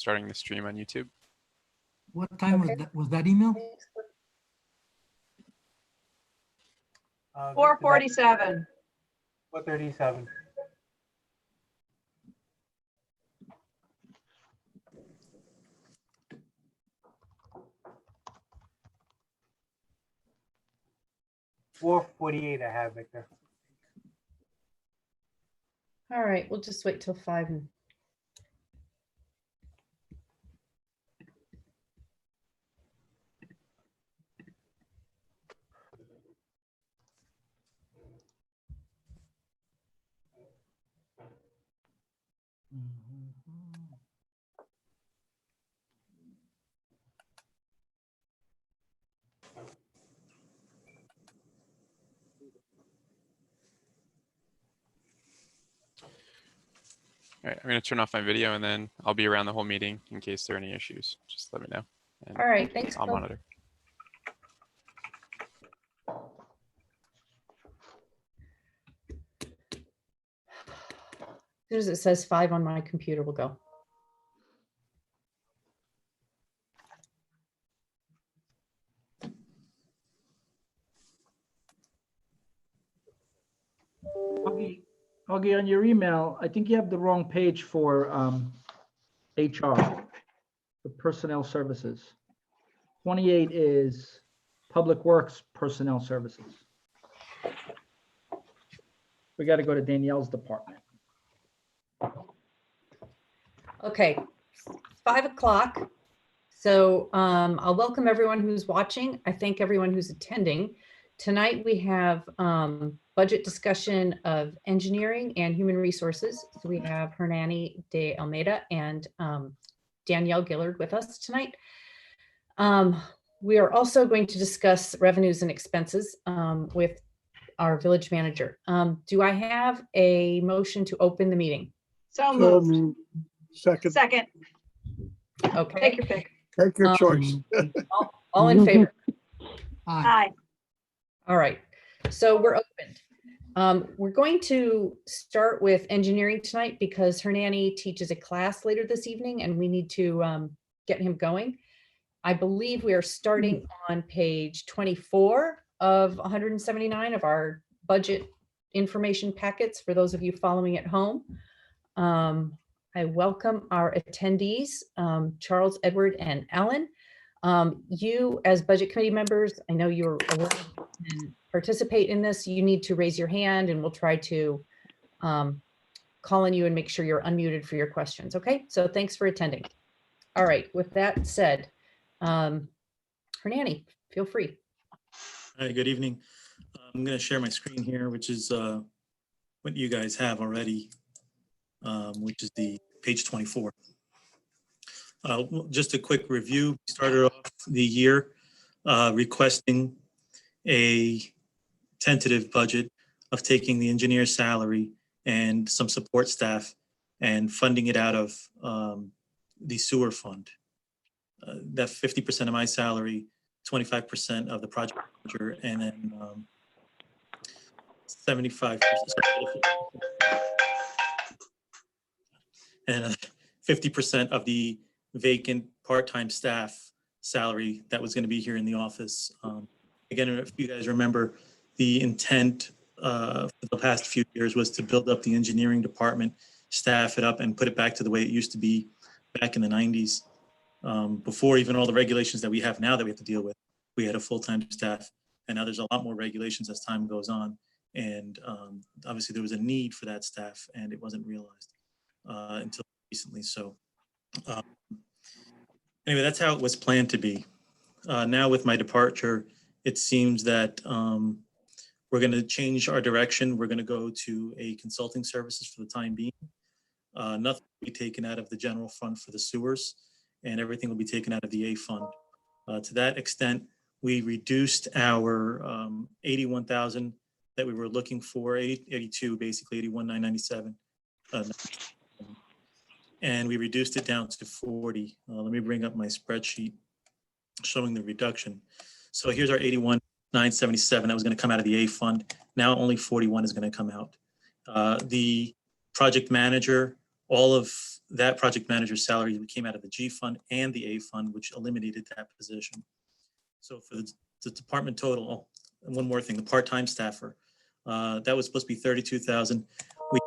starting the stream on YouTube. What time was that email? 4:47. 4:37. $4:48 I have, Victor. All right, we'll just wait till 5. All right, I'm going to turn off my video and then I'll be around the whole meeting in case there are any issues. Just let me know. And All right, thanks. I'll Bill. monitor. As soon as it says 5 on my computer, we'll go. Augie, on your email, I think you have the wrong page for HR, for personnel services. 28 is Public Works Personnel Services. We got to go to Danielle's department. Okay, 5 o'clock. So I'll welcome everyone who's watching. I thank everyone who's attending. Tonight we have budget discussion of engineering and human resources. So we have Hernani de Almeida and Danielle Gillard with us tonight. We are also going to discuss revenues and expenses with our village manager. Do I have a motion to open the meeting? So moved. Second. Second. Okay. Take your pick. Take your choice. All in favor? Aye. All right, so we're open. We're going to start with engineering tonight because Hernani teaches a class later this evening and we need to get him going. I believe we are starting on page 24 of 179 of our budget information packets for those of you following at home. I welcome our attendees, Charles, Edward, and Alan. You as budget committee members, I know you're aware and participate in this. You need to raise your hand and we'll try to call on you and make sure you're unmuted for your questions. Okay, so thanks for attending. All right, with that said, Hernani, feel free. Hi, good evening. I'm going to share my screen here, which is what you guys have already, which is the page 24. Just a quick review. We started off the year requesting a tentative budget of taking the engineer's salary and some support staff and funding it out of the sewer fund. That 50% of my salary, 25% of the project manager, and then 75% and 50% of the vacant part-time staff salary that was going to be here in the office. Again, if you guys remember, the intent for the past few years was to build up the engineering department, staff it up, and put it back to the way it used to be back in the 90s. Before even all the regulations that we have now that we have to deal with, we had a full-time staff, and now there's a lot more regulations as time goes on. And obviously there was a need for that staff, and it wasn't realized until recently. So anyway, that's how it was planned to be. Now with my departure, it seems that we're going to change our direction. We're going to go to a consulting services for the time being. Nothing will be taken out of the general fund for the sewers, and everything will be taken out of the A fund. To that extent, we reduced our 81,000 that we were looking for, 82 basically, 81,997. And we reduced it down to 40. Let me bring up my spreadsheet showing the reduction. So here's our 81,977 that was going to come out of the A fund. Now only 41 is going to come out. The project manager All of that project manager's salary came out of the G fund and the A fund, which eliminated that position. So for the department total, oh, and one more thing, the part-time staffer, that was supposed to be 32,000. We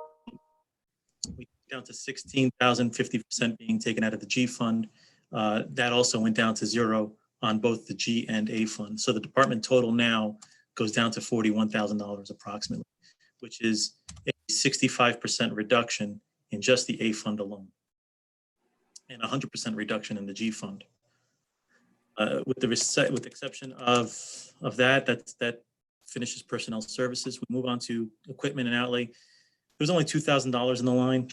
down to 16,000, 50% being taken out of the G fund. That also went down to zero on both the G and A fund. So the department total now goes down to $41,000 approximately, which is a 65% reduction in just the A fund alone, and 100% reduction in the G fund. With the exception of that finishes personnel services. We move on to equipment and outlay. There's only $2,000 in the line.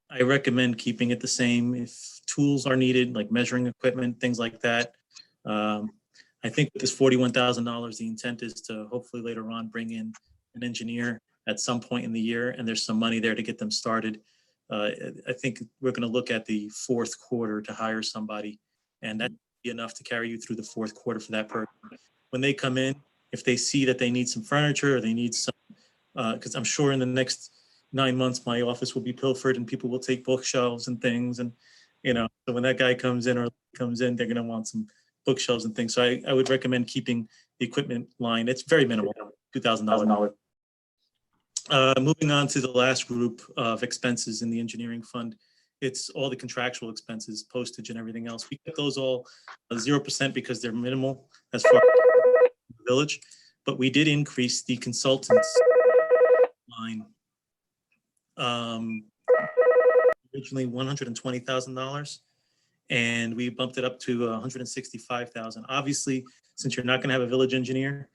I recommend keeping it the same. If tools are needed, like measuring equipment, things like that. I think with this $41,000, the intent is to hopefully later on bring in an engineer at some point in the year, and there's some money there to get them started. I think we're going to look at the fourth quarter to hire somebody, and that'd be enough to carry you through the fourth quarter for that person. When they come in, if they see that they need some furniture or they need some, because I'm sure in the next 9 months, my office will be pilfered and people will take bookshelves and things. And, so when that guy comes in, they're going to want some bookshelves and things. So I would recommend keeping the equipment line. It's very minimal, $2,000. Moving on to the last group of expenses in the engineering fund, it's all the contractual expenses, postage and everything else. We kept those all 0% because they're minimal as far as the village, but we did increase the consultants line. Originally $120,000, and we bumped it up to $165,000. Obviously, since you're not going to have a village engineer,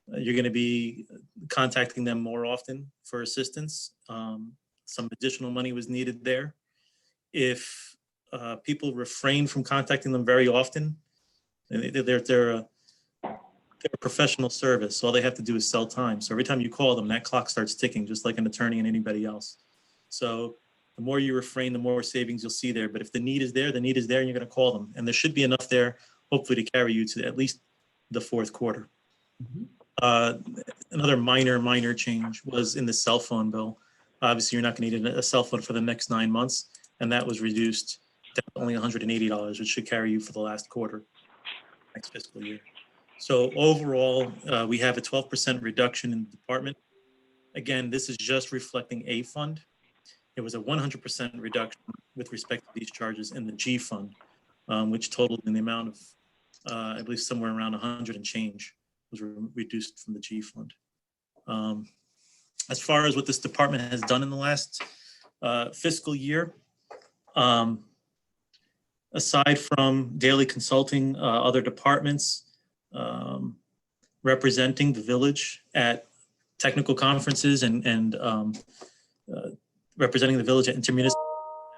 you're going to be contacting them more often for assistance. Some additional money was needed there. If people refrain from contacting them very often, they're a professional service. All they have to do is sell time. So every time you call them, that clock starts ticking, just like an attorney and anybody else. So the more you refrain, the more savings you'll see there. But if the need is there, and you're going to call them. And there should be enough there, hopefully, to carry you to at least the fourth quarter. Another minor change was in the cell phone bill. Obviously, you're not going to need a cell phone for the next 9 months, and that was reduced to only $180, which should carry you for the last quarter, next fiscal year. So overall, we have a 12% reduction in the department. Again, this is just reflecting A fund. It was a 100% reduction with respect to these charges in the G fund, which totaled in the amount of, I believe, somewhere around 100 and change was reduced from the G fund. As far as what this department has done in the last fiscal year, aside from daily consulting other departments, representing the village at technical conferences and representing the village at intermunicipal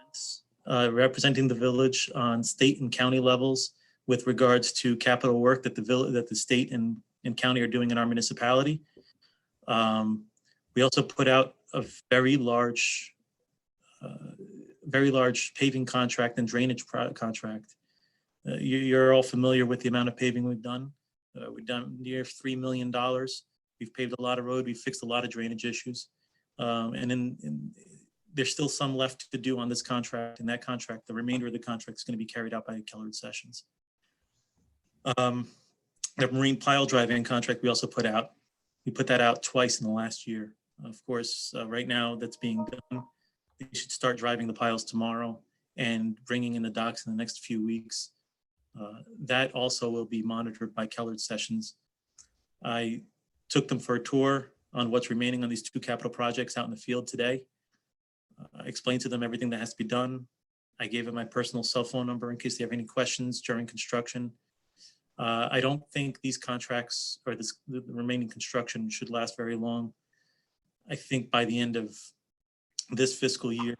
events, representing the village on state and county levels with regards to capital work that the state and county are doing in our municipality. We also put out a very large paving contract and drainage contract. You're all familiar with the amount of paving we've done. We've done near $3 million. We've paved a lot of road. We've fixed a lot of drainage issues. And there's still some left to do on this contract. And that contract, the remainder of the contract is going to be carried out by Kellard Sessions. The marine pile driving contract we also put out. We put that out twice in the last year. Of course, right now that's being done. They should start driving the piles tomorrow and bringing in the docks in the next few weeks. That also will be monitored by Kellard Sessions. I took them for a tour on what's remaining on these two capital projects out in the field today. I explained to them everything that has to be done. I gave them my personal cell phone number in case they have any questions during construction. I don't think these contracts or the remaining construction should last very long. I think by the end of this fiscal year,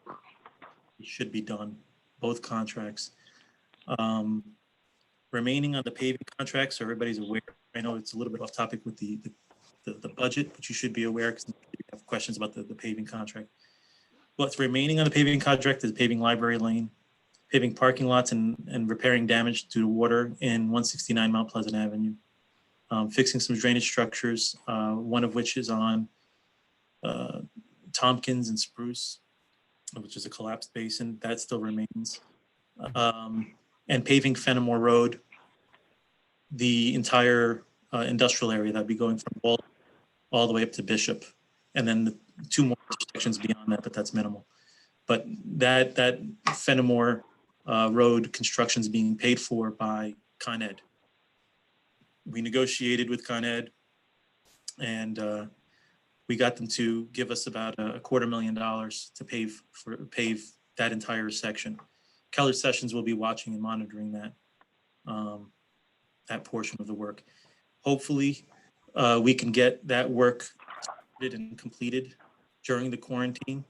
it should be done, both contracts. Remaining on the paving contracts, so everybody's aware. I know it's a little bit off topic with the budget, but you should be aware because you have questions about the paving contract. What's remaining on the paving contract is paving Library Lane, paving parking lots and repairing damage due to water in 169 Mount Pleasant Avenue, fixing some drainage structures, one of which is on Tompkins and Spruce, which is a collapsed basin, that still remains. And paving Fenimore Road, the entire industrial area that'd be going from Wall all the way up to Bishop, and then the 2 more sections beyond that, but that's minimal. But that Fenimore Road construction is being paid for by Con Ed. We negotiated with Con Ed, and we got them to give us about $250,000 to pave that entire section. Keller Sessions will be watching and monitoring that that portion of the work. Hopefully, we can get that work started and completed during the quarantine.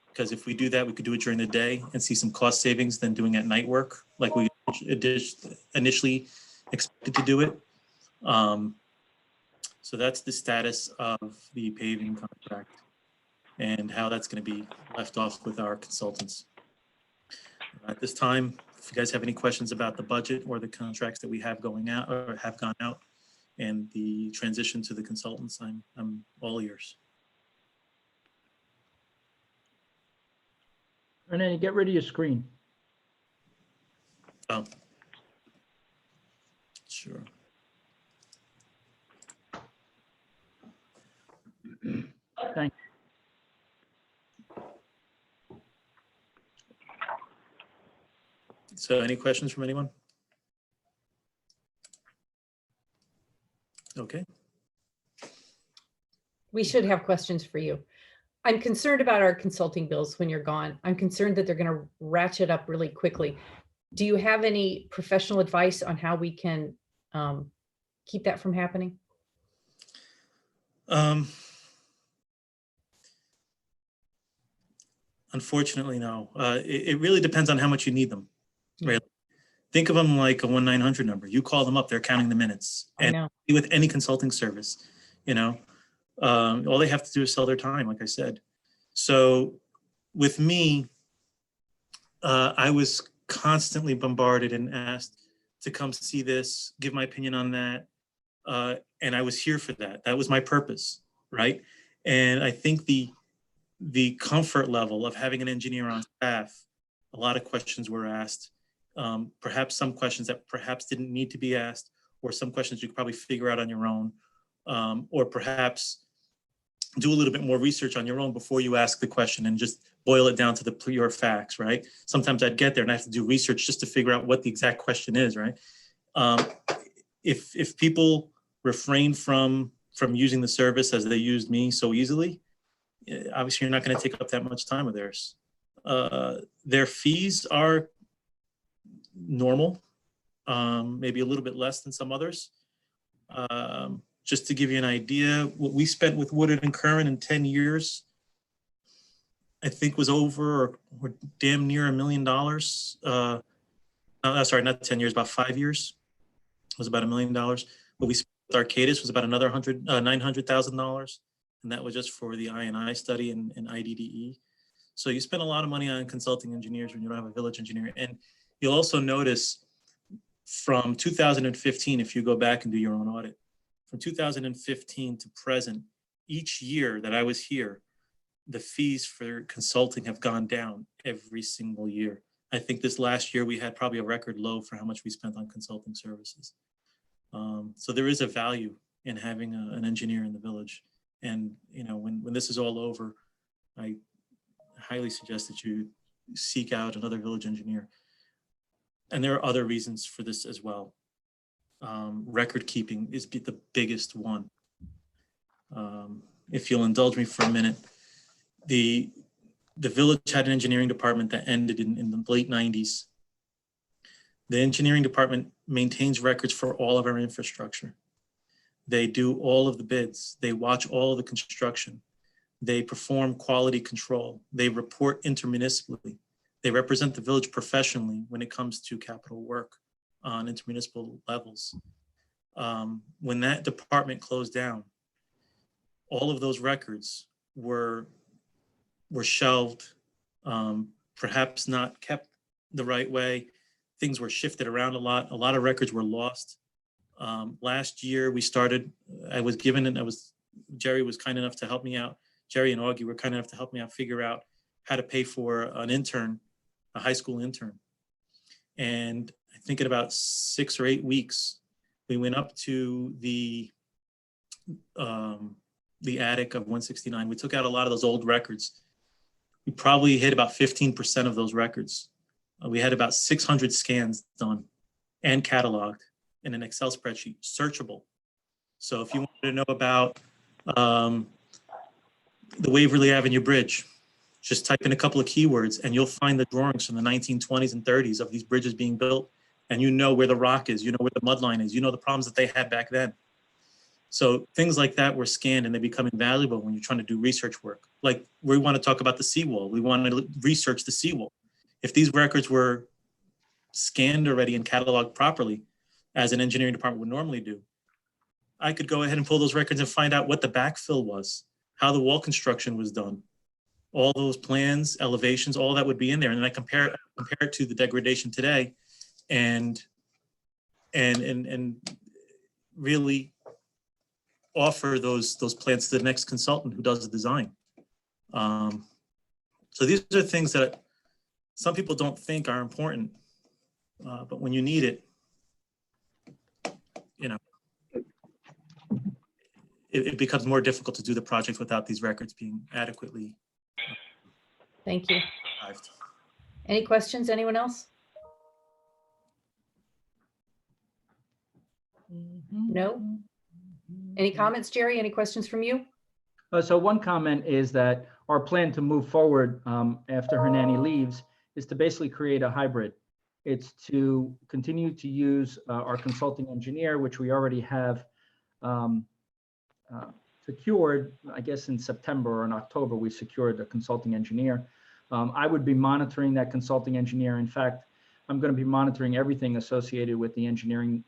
Because if we do that, we could do it during the day and see some cost savings than doing at night work, like we initially expected to do it. So that's the status of the paving contract and how that's going to be left off with our consultants. At this time, if you guys have any questions about the budget or the contracts that we have going out or have gone out and the transition to the consultants, I'm all ears. And then you get rid of your screen. Oh, sure. Thank So any questions from anyone? Okay. We should have questions for you. I'm concerned about our consulting bills when you're gone. I'm concerned that they're going to ratchet up really quickly. Do you have any professional advice on how we can keep that from happening? Unfortunately, no. It really depends on how much you need them. Right? Think of them like a 1-900 number. You call them up, they're counting the minutes. I And know. with any consulting service, you know, all they have to do is sell their time, like I said. So with me, I was constantly bombarded and asked to come see this, give my opinion on that. And I was here for that. That was my purpose, right? And I think the comfort level of having an engineer on staff, a lot of questions were asked. Perhaps some questions that perhaps didn't need to be asked, or some questions you could probably figure out on your own, or perhaps do a little bit more research on your own before you ask the question and just boil it down to the pure facts, right? Sometimes I'd get there and I have to do research just to figure out what the exact question is, right? If people refrain from using the service as they used me so easily, obviously you're not going to take up that much time of theirs. Their fees are normal, maybe a little bit less than some others. Just to give you an idea, what we spent with Woodard and Curran in 10 years, I think was over or damn near $1 million. No, sorry, not 10 years, about 5 years. It was about $1 million. What we spent with Arcadis was about another $900,000. And that was just for the I&I study and IDDE. So you spend a lot of money on consulting engineers when you don't have a village engineer. And you'll also notice from 2015, if you go back and do your own audit, from 2015 to present, each year that I was here, the fees for consulting have gone down every single year. I think this last year we had probably a record low for how much we spent on consulting services. So there is a value in having an engineer in the village. And you know, when this is all over, I highly suggest that you seek out another village engineer. And there are other reasons for this as well. Record keeping is the biggest one. If you'll indulge me for a minute, the village had an engineering department that ended in the late 90s. The engineering department maintains records for all of our infrastructure. They do all of the bids. They watch all of the construction. They perform quality control. They report intermunicipally. They represent the village professionally when it comes to capital work on intermunicipal levels. When that department closed down, all of those records were shelved, perhaps not kept the right way. Things were shifted around a lot. A lot of records were lost. Last year we started, Jerry was kind enough to help me out. Jerry and Augie were kind enough to help me out, figure out had to pay for an intern, a high school intern. And I think in about 6 or 8 weeks, we went up to the attic of 169. We took out a lot of those old records. We probably hit about 15% of those records. We had about 600 scans done and cataloged in an Excel spreadsheet, searchable. So if you wanted to know about the Waverly Avenue Bridge, just type in a couple of keywords and you'll find the drawings from the 1920s and 30s of these bridges being built. And you know where the rock is, you know where the mud line is, you know the problems that they had back then. So things like that were scanned and they become invaluable when you're trying to do research work. Like we want to talk about the seawall. We want to research the seawall. If these records were scanned already and cataloged properly, as an engineering department would normally do, I could go ahead and pull those records and find out what the backfill was, how the wall construction was done. All those plans, elevations, all that would be in there. And then I compare it to the degradation today and really offer those plans to the next consultant who does the design. So these are things that some people don't think are important, but when you need it, you know, it becomes more difficult to do the project without these records being adequately Thank you. archived. Any questions? Anyone else? No? Any comments, Jerry? Any questions from you? So one comment is that our plan to move forward after Hernani leaves is to basically create a hybrid. It's to continue to use our consulting engineer, which we already have secured. I guess in September or in October, we secured a consulting engineer. I would be monitoring that consulting engineer. In fact, I'm going to be monitoring everything associated with the engineering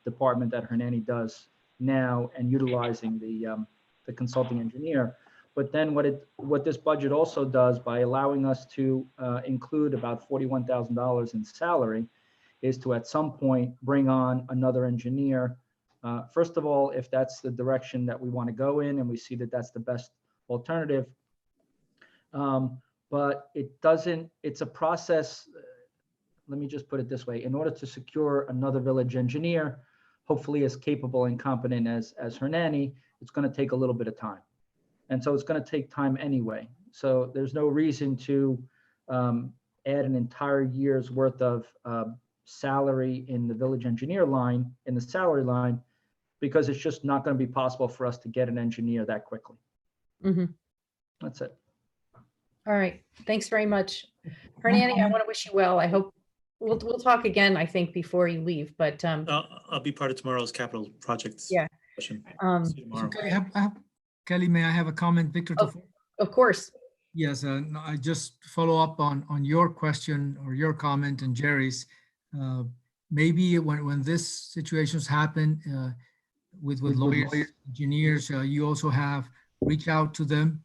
department that Hernani does now and utilizing the consulting engineer. But then what this budget also does by allowing us to include about $41,000 in salary is to at some point bring on another engineer. First of all, if that's the direction that we want to go in and we see that that's the best alternative. But it's a process. Let me just put it this way. In order to secure another village engineer, hopefully as capable and competent as Hernani, it's going to take a little bit of time. And so it's going to take time anyway. So there's no reason to add an entire year's worth of salary in the village engineer line, in the salary line, because it's just not going to be possible for us to get an engineer that quickly. Mm-hmm. That's it. All right. Thanks very much. Hernani, I want to wish you well. I hope we'll talk again, I think, before you leave, but I'll be part of tomorrow's capital projects. Yeah. Session. See you So tomorrow. Kelly, may I have a comment, Victor? of course. Yes, no, I just follow up on your question or your comment and Jerry's. Maybe when this situations happen with lawyers, engineers, you also have reach out to them.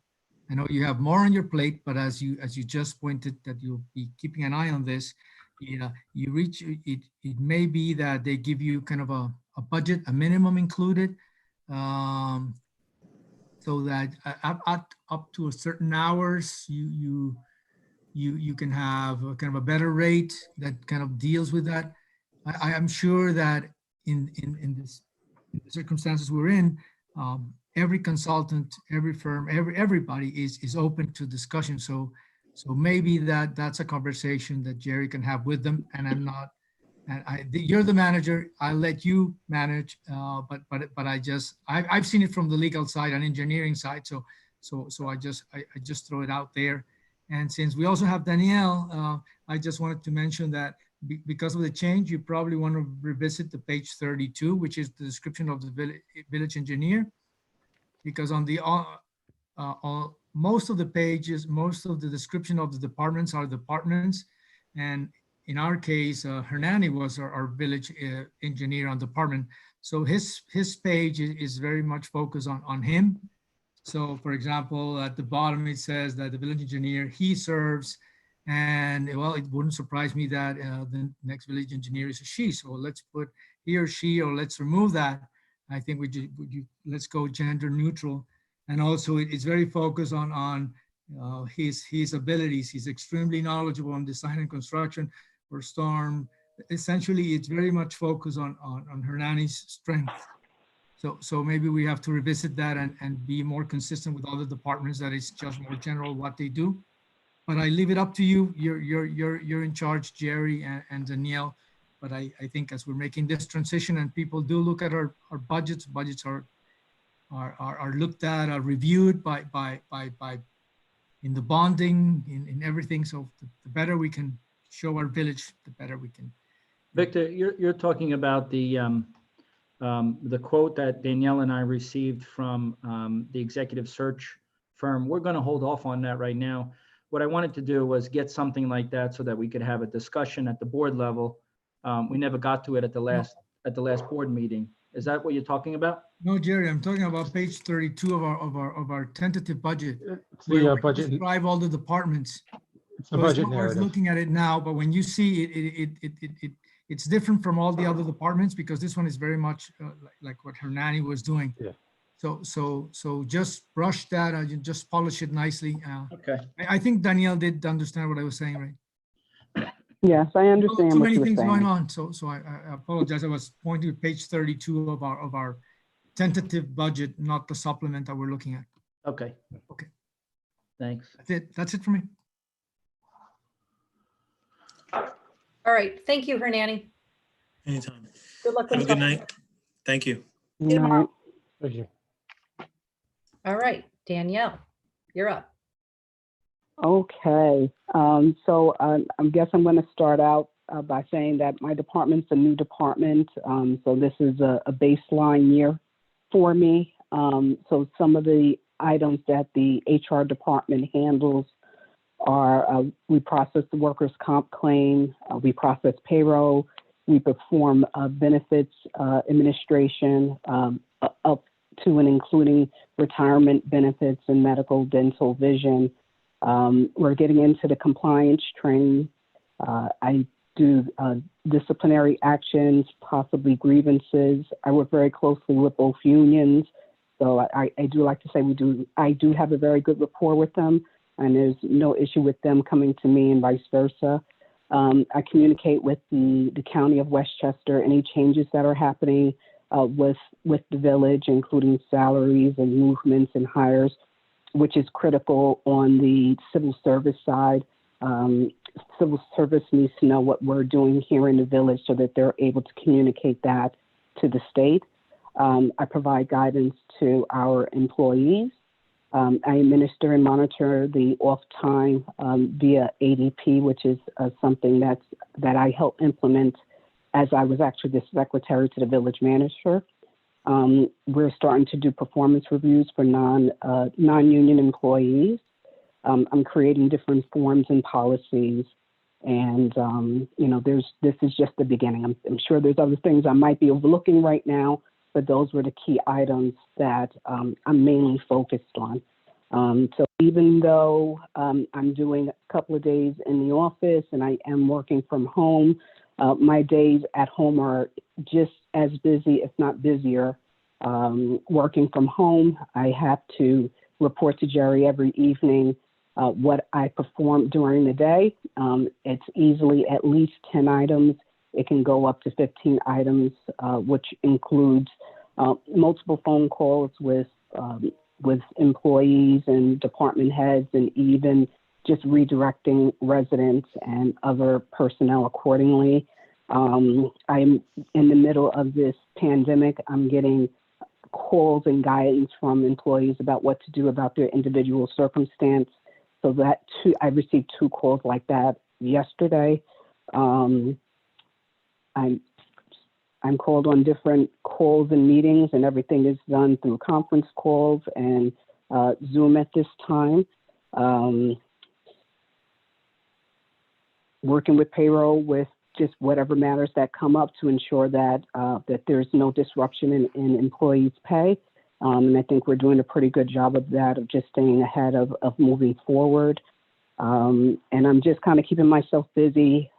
I know you have more on your plate, but as you just pointed that you'll be keeping an eye on this, you reach it. It may be that they give you kind of a budget, a minimum included, so that up to a certain hours, you can have a kind of a better rate that kind of deals with that. I am sure that in the circumstances we're in, every consultant, every firm, everybody is open to discussion. So maybe that's a conversation that Jerry can have with them. And I'm not, and you're the manager. I'll let you manage. But I've seen it from the legal side and engineering side. So I just throw it out there. And since we also have Danielle, I just wanted to mention that because of the change, you probably want to revisit the page 32, which is the description of the village engineer. Because on the most of the pages, most of the description of the departments are departments. And in our case, Hernani was our village engineer on department. So his page is very much focused on him. So for example, at the bottom, it says that the village engineer, he serves, and well, it wouldn't surprise me that the next village engineer is a she. So let's put he or she, or let's remove that. I think let's go gender neutral. And also it's very focused on his abilities. He's extremely knowledgeable on design and construction for storm. Essentially, it's very much focused on Hernani's strength. So maybe we have to revisit that and be more consistent with other departments, that it's just more general what they do. But I leave it up to you. You're in charge, Jerry and Danielle. But I think as we're making this transition and people do look at our budgets are looked at, are reviewed by in the bonding, in everything. So the better we can show our village, the better we can. Victor, you're talking about the quote that Danielle and I received from the executive search firm. We're going to hold off on that right now. What I wanted to do was get something like that so that we could have a discussion at the board level. We never got to it at the last board meeting. Is that what you're talking about? No, Jerry, I'm talking about page 32 of our tentative budget. It's where the we budget, describe all the departments. it's the So it's budget not worth narrative. looking at it now, but when you see it, it's different from all the other departments because this one is very much like what Hernani was doing. Yeah. So just brush that, you just polish it nicely. Okay. I think Danielle did understand what I was saying, right? Yes, I understand Too what many you're things going saying. on, so I apologize. I was pointing to page 32 of our tentative budget, not the supplement that we're looking at. Okay. Okay. Thanks. That's it for me. All right. Thank you, Hernani. Anytime. Good luck Have a with good tomorrow. night. Thank you. Right. Thank you. All right, Danielle, you're up. Okay, so I guess I'm going to start out by saying that my department's a new department. So this is a baseline year for me. So some of the items that the HR department handles are we process the workers' comp claim, we process payroll, we perform benefits administration up to and including retirement benefits and medical, dental, vision. We're getting into the compliance training. I do disciplinary actions, possibly grievances. I work very closely with both unions. So I do like to say I do have a very good rapport with them, and there's no issue with them coming to me and vice versa. I communicate with the County of Westchester, any changes that are happening with the village, including salaries and movements and hires, which is critical on the civil service side. Civil service needs to know what we're doing here in the village so that they're able to communicate that to the state. I provide guidance to our employees. I administer and monitor the off time via ADP, which is something that I help implement as I was actually the secretary to the village manager. We're starting to do performance reviews for non-union employees. I'm creating different forms and policies, and this is just the beginning. I'm sure there's other things I might be overlooking right now, but those were the key items that I'm mainly focused on. So even though I'm doing a couple of days in the office and I am working from home, my days at home are just as busy, if not busier. Working from home, I have to report to Jerry every evening what I perform during the day. It's easily at least 10 items. It can go up to 15 items, which includes multiple phone calls with employees and department heads, and even just redirecting residents and other personnel accordingly. I'm in the middle of this pandemic. I'm getting calls and guidance from employees about what to do about their individual circumstance. So that I received 2 calls like that yesterday. I'm called on different calls and meetings, and everything is done through conference calls and Zoom at this time. Working with payroll with just whatever matters that come up to ensure that that there's no disruption in employees' pay. And I think we're doing a pretty good job of that, of just staying ahead of moving forward. And I'm just kind of keeping myself busy.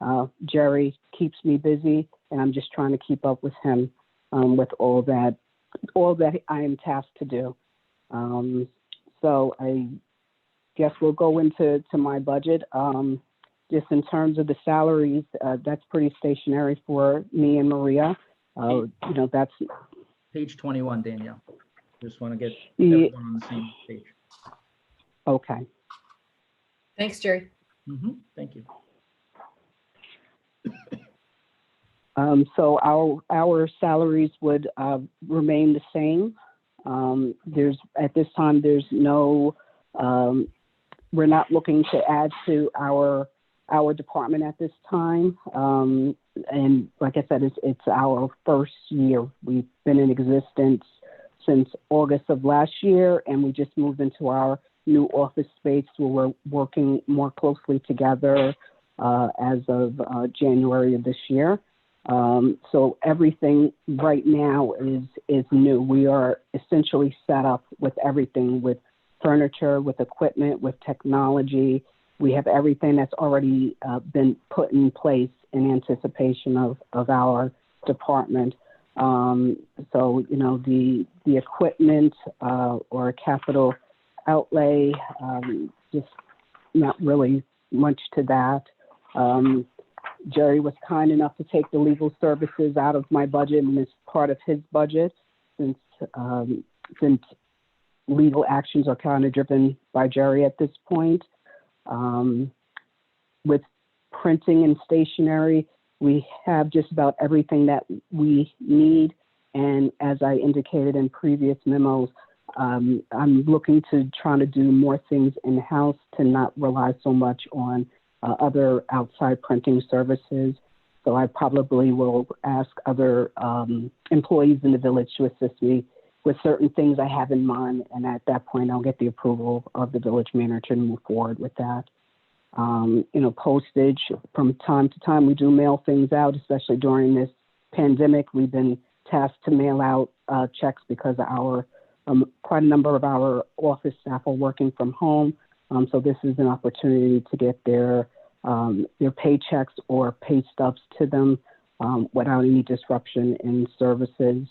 Jerry keeps me busy, and I'm just trying to keep up with him with all that I am tasked to do. So I guess we'll go into my budget. Just in terms of the salaries, that's pretty stationary for me and Maria. You know, that's Page 21, Danielle. Just want to get Yeah. everyone on the same page. okay. Thanks, Jerry. Thank you. So our salaries would remain the same. At this time, there's no, we're not looking to add to our department at this time. And like I said, it's our first year. We've been in existence since August of last year, and we just moved into our new office space where we're working more closely together as of January of this year. So everything right now is new. We are essentially set up with everything, with furniture, with equipment, with technology. We have everything that's already been put in place in anticipation of our department. So, you know, the equipment or capital outlay, just not really much to that. Jerry was kind enough to take the legal services out of my budget, and it's part of his budget since legal actions are kind of driven by Jerry at this point. With printing and stationery, we have just about everything that we need. And as I indicated in previous memos, I'm looking to try to do more things in-house to not rely so much on other outside printing services. So I probably will ask other employees in the village to assist me with certain things I have in mind. And at that point, I'll get the approval of the village manager to move forward with that. You know, postage, from time to time, we do mail things out, especially during this pandemic. We've been tasked to mail out checks because our quite a number of our office staff are working from home. So this is an opportunity to get their paychecks or pay stubs to them without any disruption in services.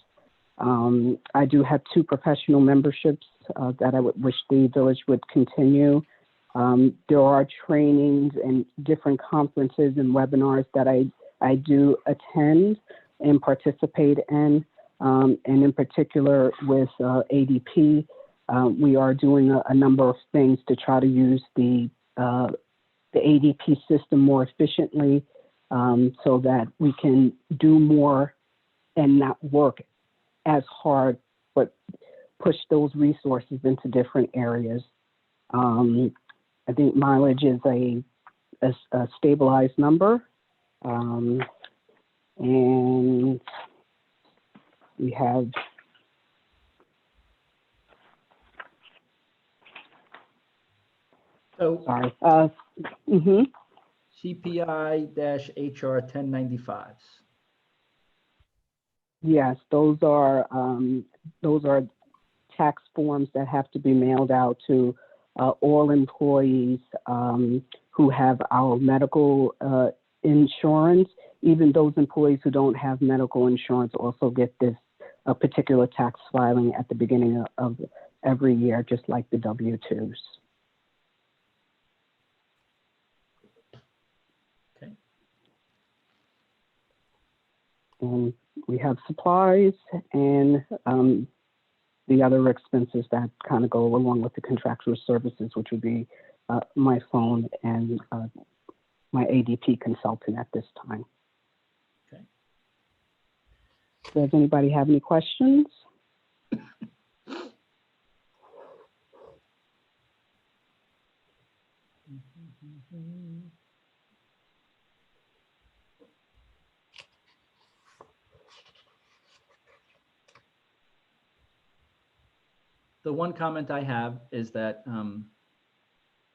I do have 2 professional memberships that I would wish the village would continue. There are trainings and different conferences and webinars that I do attend and participate in. And in particular with ADP, we are doing a number of things to try to use the ADP system more efficiently so that we can do more and not work as hard, but push those resources into different areas. I think mileage is a stabilized number. And we have So sorry. CPI-HR 1095s. Yes, those are tax forms that have to be mailed out to all employees who have our medical insurance. Even those employees who don't have medical insurance also get this particular tax filing at the beginning of every year, just like the W-2s. Okay. And we have supplies and the other expenses that kind of go along with the contractual services, which would be my phone and my ADP consultant at this time. Okay. Does anybody have any questions? The one comment I have is that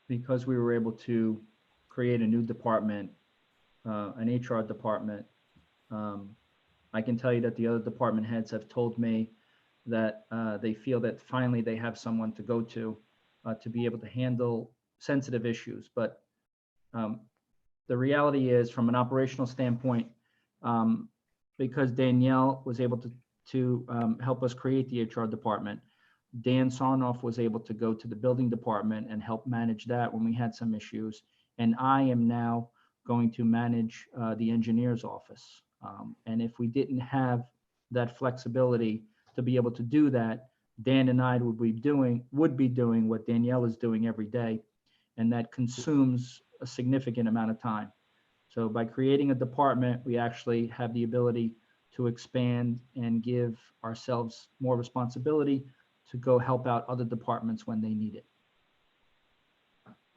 because we were able to create a new department, an HR department, I can tell you that the other department heads have told me that they feel that finally they have someone to go to be able to handle sensitive issues. But the reality is, from an operational standpoint, because Danielle was able to help us create the HR department, Dan Sarnoff was able to go to the building department and help manage that when we had some issues. And I am now going to manage the engineer's office. And if we didn't have that flexibility to be able to do that, Dan and I would be doing what Danielle is doing every day. And that consumes a significant amount of time. So by creating a department, we actually have the ability to expand and give ourselves more responsibility to go help out other departments when they need it.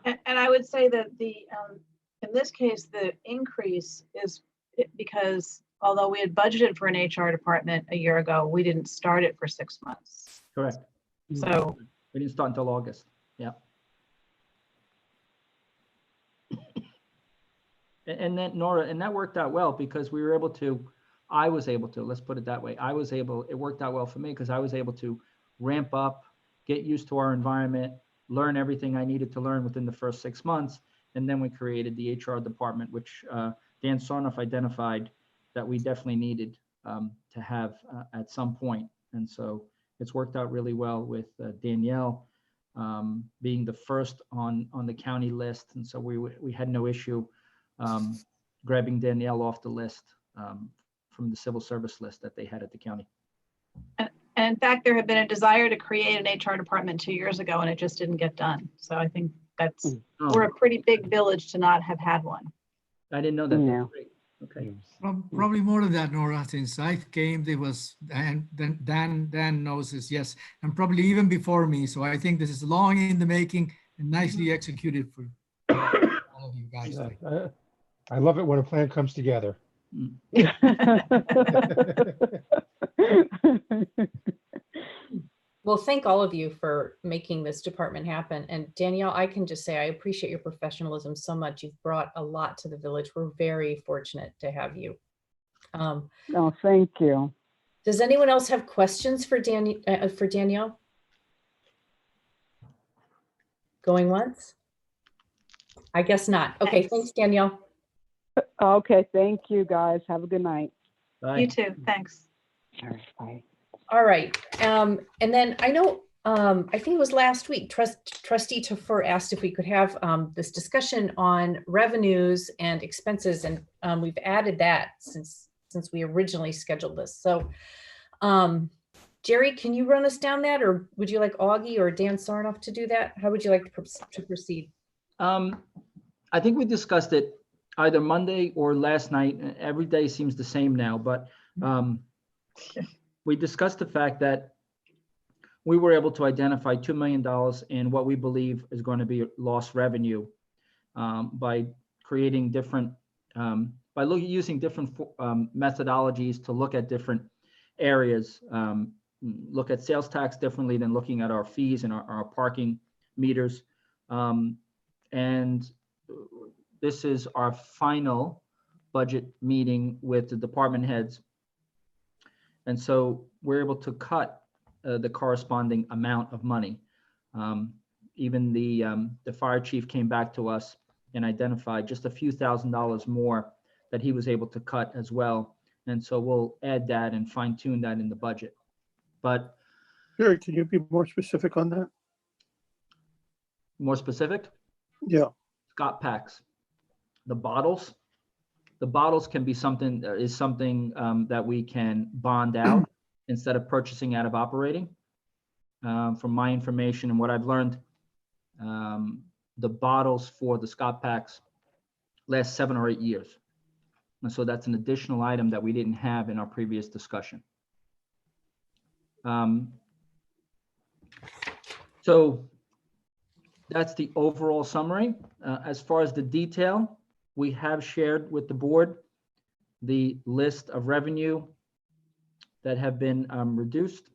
And I would say that in this case, the increase is because although we had budgeted for an HR department a year ago, we didn't start it for 6 months. Correct. So We didn't start until August. Yeah. And then Nora, and that worked out well because we were able to, I was able to, let's put it that way. It worked out well for me because I was able to ramp up, get used to our environment, learn everything I needed to learn within the first 6 months. And then we created the HR department, which Dan Sarnoff identified that we definitely needed to have at some point. And so it's worked out really well with Danielle being the first on the county list. And so we had no issue grabbing Danielle off the list from the civil service list that they had at the county. and in fact, there had been a desire to create an HR department 2 years ago, and it just didn't get done. So I think we're a pretty big village to not have had one. I didn't know that. Yeah. That's great. Okay. Probably more than that, Nora. Since I came, there was, and then Dan knows this, yes, and probably even before me. So I think this is long in the making and nicely executed for all of you guys. I love it when a plan comes together. Well, thank all of you for making this department happen. And Danielle, I can just say I appreciate your professionalism so much. You've brought a lot to the village. We're very fortunate to have you. Oh, thank you. Does anyone else have questions for Danielle? Going once? I guess not. Okay, thanks, Danielle. Okay, thank you, guys. Have a good night. Bye. You too. Thanks. All right, bye. All right. And then I know, I think it was last week, Trustee Tafur asked if we could have this discussion on revenues and expenses. And we've added that since we originally scheduled this. So Jerry, can you run us down that, or would you like Augie or Dan Sarnoff to do that? How would you like to proceed? I think we discussed it either Monday or last night. Every day seems the same now, but we discussed the fact that we were able to identify $2 million in what we believe is going to be lost revenue by creating different, using different methodologies to look at different areas, look at sales tax differently than looking at our fees and our parking meters. And this is our final budget meeting with the department heads. And so we're able to cut the corresponding amount of money. Even the fire chief came back to us and identified just a few $1,000s more that he was able to cut as well. And so we'll add that and fine tune that in the budget. But Jerry, can you be more specific on that? more specific, Yeah. Scott packs, the bottles can be something that we can bond out instead of purchasing out of operating. From my information and what I've learned, the bottles for the Scott packs last 7 or 8 years. And so that's an additional item that we didn't have in our previous discussion. So that's the overall summary. As far as the detail, we have shared with the board the list of revenue that have been reduced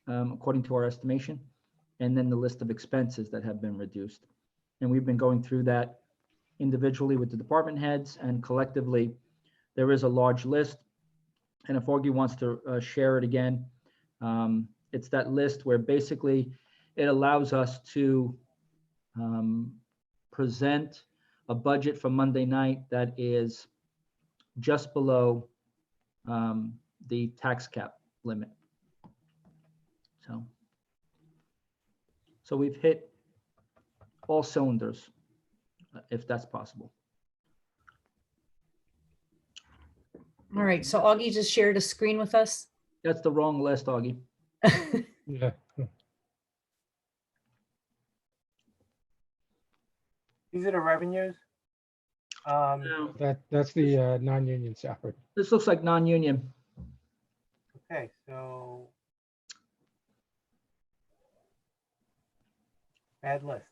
according to our estimation, and then the list of expenses that have been reduced. And we've been going through that individually with the department heads, and collectively, there is a large list. And if Augie wants to share it again, it's that list where basically it allows us to present a budget for Monday night that is just below the tax cap limit. So So we've hit all cylinders, if that's possible. All right, so Augie just shared a screen with us. That's the wrong list, Augie. Yeah. These are the revenues. Now, That's the non-union salary. this looks like non-union. Okay, so. Bad list.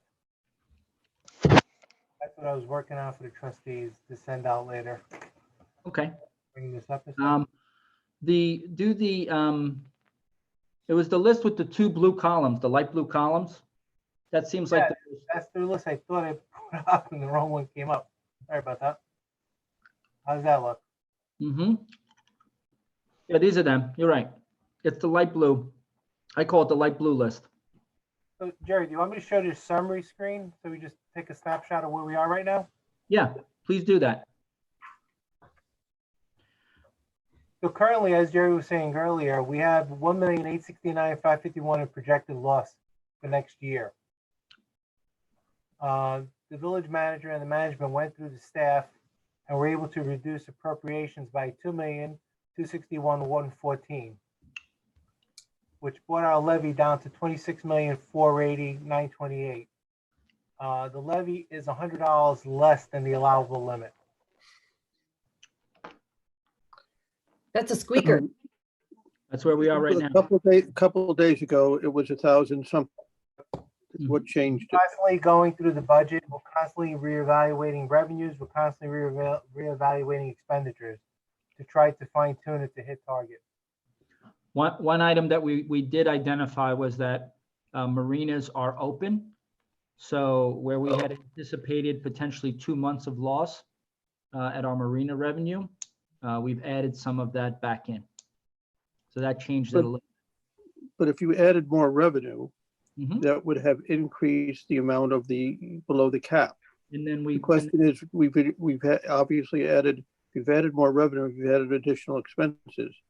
That's what I was working on for the trustees to send out later. Okay. Bring this up. It was the list with the two blue columns, the light blue columns. That seems like, That's the list. I thought I put up and the wrong one came up. Sorry about that. How does that look? Yeah, these are them. You're right. It's the light blue. I call it the light blue list. So Jerry, do you want me to show you the summary screen? So we just take a snapshot of where we are right now? Yeah, please do that. So currently, as Jerry was saying earlier, we have 1,869,551 in projected loss for next year. The village manager and the management went through the staff and were able to reduce appropriations by 2,261,114, which brought our levy down to 26,480,928. The levy is $100 less than the allowable limit. That's a squeaker. That's where we are right now. A couple of days ago, it was 1,000 something. That's what changed it. Constantly going through the budget, we're constantly reevaluating revenues, we're constantly reevaluating expenditures to try to fine tune it to hit target. One item that we did identify was that marinas are open. So where we had anticipated potentially 2 months of loss at our marina revenue, we've added some of that back in. So that changed it a little. But if you added more revenue, Mhm. that would have increased the amount of the below the cap. And then The question is, we've obviously added, we've added more revenue, we've added additional expenses.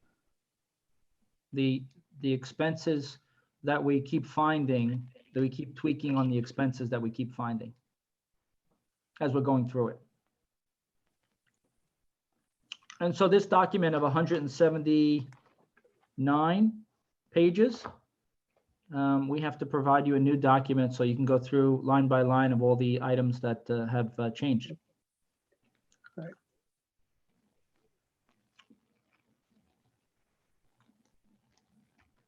the expenses that we keep finding, that we keep tweaking on the expenses that we keep finding as we're going through it. And so this document of 179 pages, we have to provide you a new document so you can go through line by line of all the items that have changed. Right.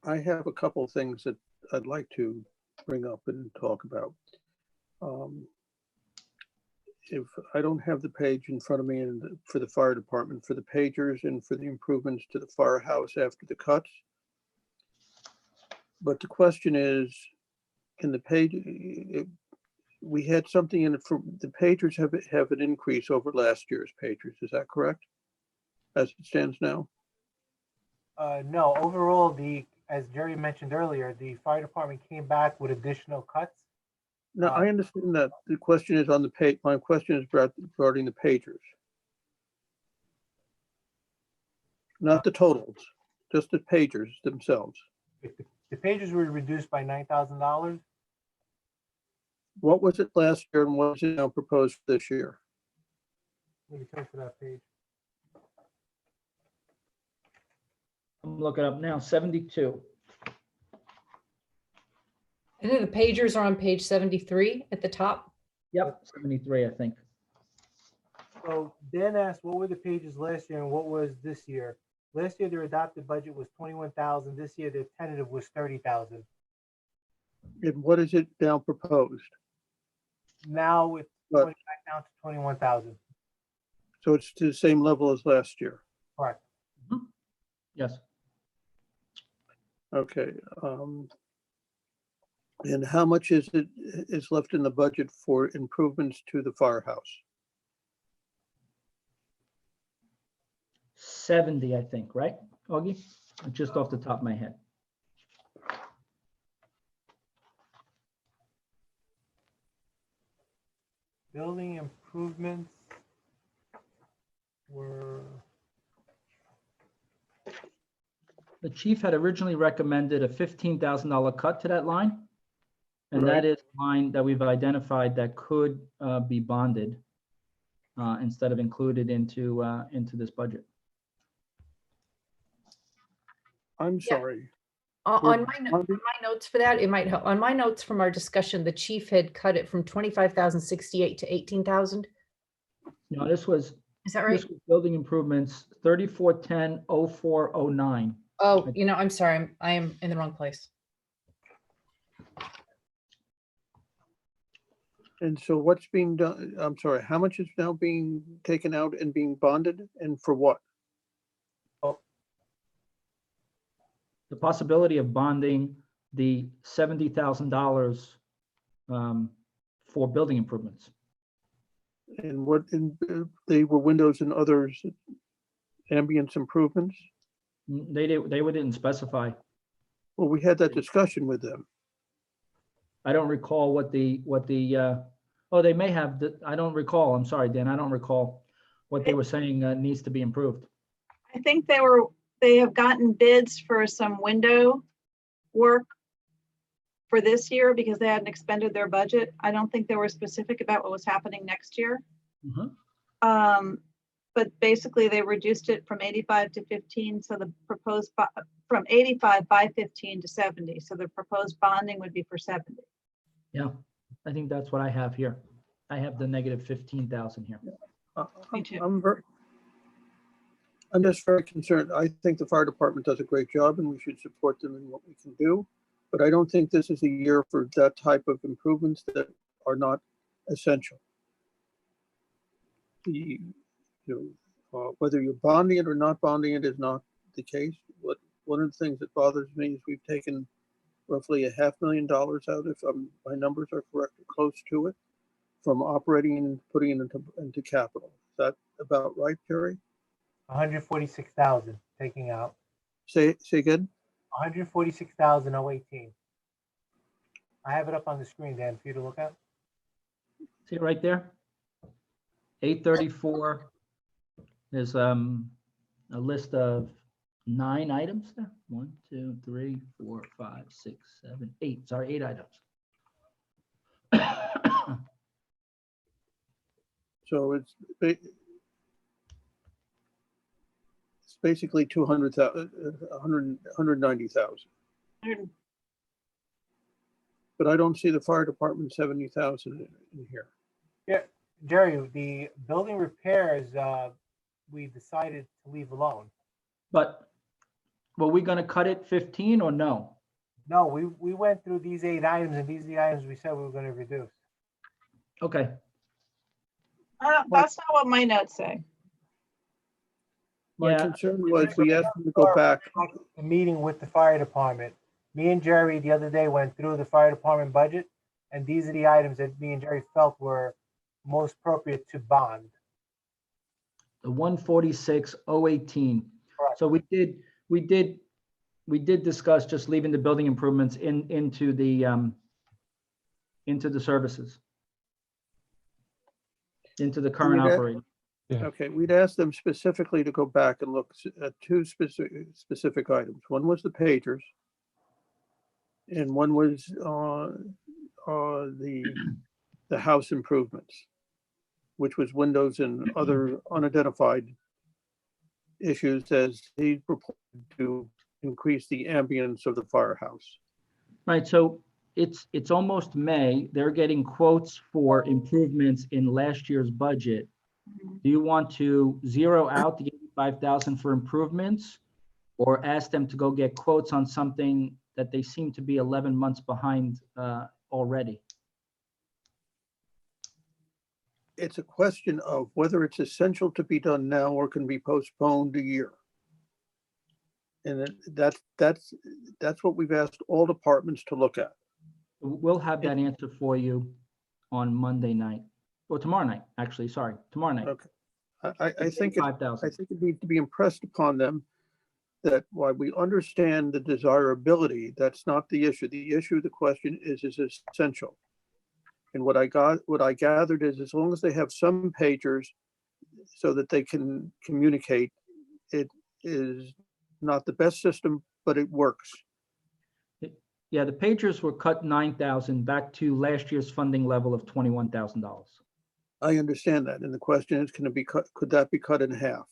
I have a couple of things that I'd like to bring up and talk about. If I don't have the page in front of me and for the fire department, for the pagers and for the improvements to the firehouse after the cuts. But the question is, in the page, we had something in it for the pagers have an increase over last year's pagers. Is that correct? As it stands now? No, overall, as Jerry mentioned earlier, the fire department came back with additional cuts. No, I understand that. The question is on the page. My question is regarding the pagers. Not the totals, just the pagers themselves. The pages were reduced by $9,000. What was it last year and what is it now proposed for this year? Let me turn to that page. I'm looking up now, 72. I think the pagers are on page 73 at the top. Yep, 73, I think. So Dan asked, what were the pages last year and what was this year? Last year, their adopted budget was 21,000. This year, their tentative was 30,000. And what is it now proposed? Now it's Right. going back down to 21,000. So it's to the same level as last year. Correct. Yes. Okay. And how much is left in the budget for improvements to the firehouse? 70, I think, right, Augie? Just off the top of my head. Building improvements were, The chief had originally recommended a $15,000 cut to that line. And that Right. is a line that we've identified that could be bonded instead of included into this budget. I'm Yeah. sorry. On We're my, on bonding- my notes for that, it might help. On my notes from our discussion, the chief had cut it from 25,068 to 18,000. No, this was Is that right? this was building improvements 3410-0409. Oh, I'm sorry. I am in the wrong place. And so what's being done? I'm sorry, how much is now being taken out and being bonded and for what? The possibility of bonding the $70,000 for building improvements. And what, they were windows and others, ambience improvements? They didn't specify. Well, we had that discussion with them. I don't recall what the oh, they may have, I don't recall. I'm sorry, Dan, I don't recall what they were saying needs to be improved. I think they have gotten bids for some window work for this year because they hadn't expended their budget. I don't think they were specific about what was happening next year. But basically they reduced it from 85 to 15. So the proposed from 85 by 15 to 70. So the proposed bonding would be for 70. Yeah, I think that's what I have here. I have the negative 15,000 here. Me too. I'm just very concerned. I think the fire department does a great job and we should support them in what we can do. But I don't think this is a year for that type of improvements that are not essential. Whether you're bonding it or not bonding it is not the case. One of the things that bothers me is we've taken roughly $500,000 out, if my numbers are correct, or close to it, from operating and putting it into capital. Is that about right, Jerry? 146,000 taking out. Say again? 146,018. I have it up on the screen, Dan, for you to look at. See it right there? 834. There's a list of 9 items there. 1, 2, 3, 4, 5, 6, 7, 8. Sorry, 8 items. So it's basically 200,000, 190,000. But I don't see the fire department 70,000 in here. Yeah, Jerry, the building repairs, we decided to leave alone. But were we going to cut it 15 or no? No, we went through these 8 items, and these are the items we said we were going to reduce. Okay. That's not what my notes say. My Yeah. concern was we asked them to go back. The meeting with the fire department. Me and Jerry the other day went through the fire department budget, and these are the items that me and Jerry felt were most appropriate to bond. The 146,018. Correct. So we did discuss just leaving the building improvements into the services, into the current We did. operating. Yeah. Okay, we'd asked them specifically to go back and look at 2 specific items. One was the pagers, and one was the house improvements, which was windows and other unidentified issues as he proposed to increase the ambience of the firehouse. Right, so it's almost May. They're getting quotes for improvements in last year's budget. Do you want to zero out the 85,000 for improvements, or ask them to go get quotes on something that they seem to be 11 months behind already? It's a question of whether it's essential to be done now or can be postponed a year. And that's what we've asked all departments to look at. We'll have that answer for you on Monday night, or tomorrow night, actually, sorry, tomorrow night. Okay. I think it 5,000. needs to be impressed upon them that while we understand the desirability, that's not the issue. The issue, the question is essential. And what I gathered is as long as they have some pagers so that they can communicate, it is not the best system, but it works. Yeah, the pagers were cut 9,000 back to last year's funding level of $21,000. I understand that. And the question is, can it be cut? Could that be cut in half?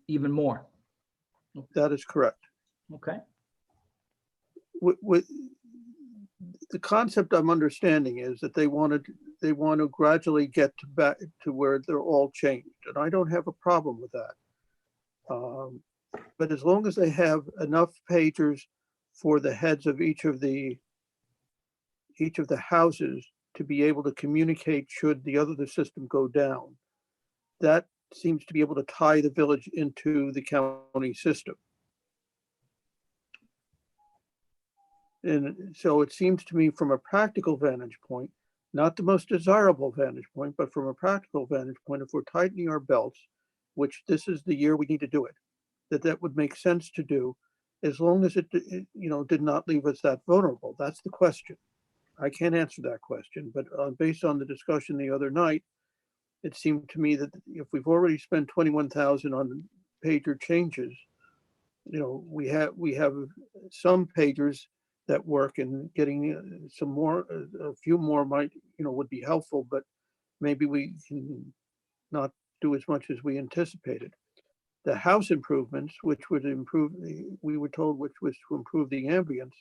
Even more. That is correct. Okay. With the concept I'm understanding is that they want to gradually get back to where they're all changed. And I don't have a problem with that. But as long as they have enough pagers for the heads of each of the houses to be able to communicate should the system go down, that seems to be able to tie the village into the county system. And so it seems to me from a practical vantage point, not the most desirable vantage point, but from a practical vantage point, if we're tightening our belts, which this is the year we need to do it, that would make sense to do, as long as it did not leave us that vulnerable. That's the question. I can't answer that question, but based on the discussion the other night, it seemed to me that if we've already spent 21,000 on pager changes, we have some pagers that work, and getting some more, a few more might, would be helpful, but maybe we can not do as much as we anticipated. The house improvements, which would improve, we were told, which was to improve the ambience,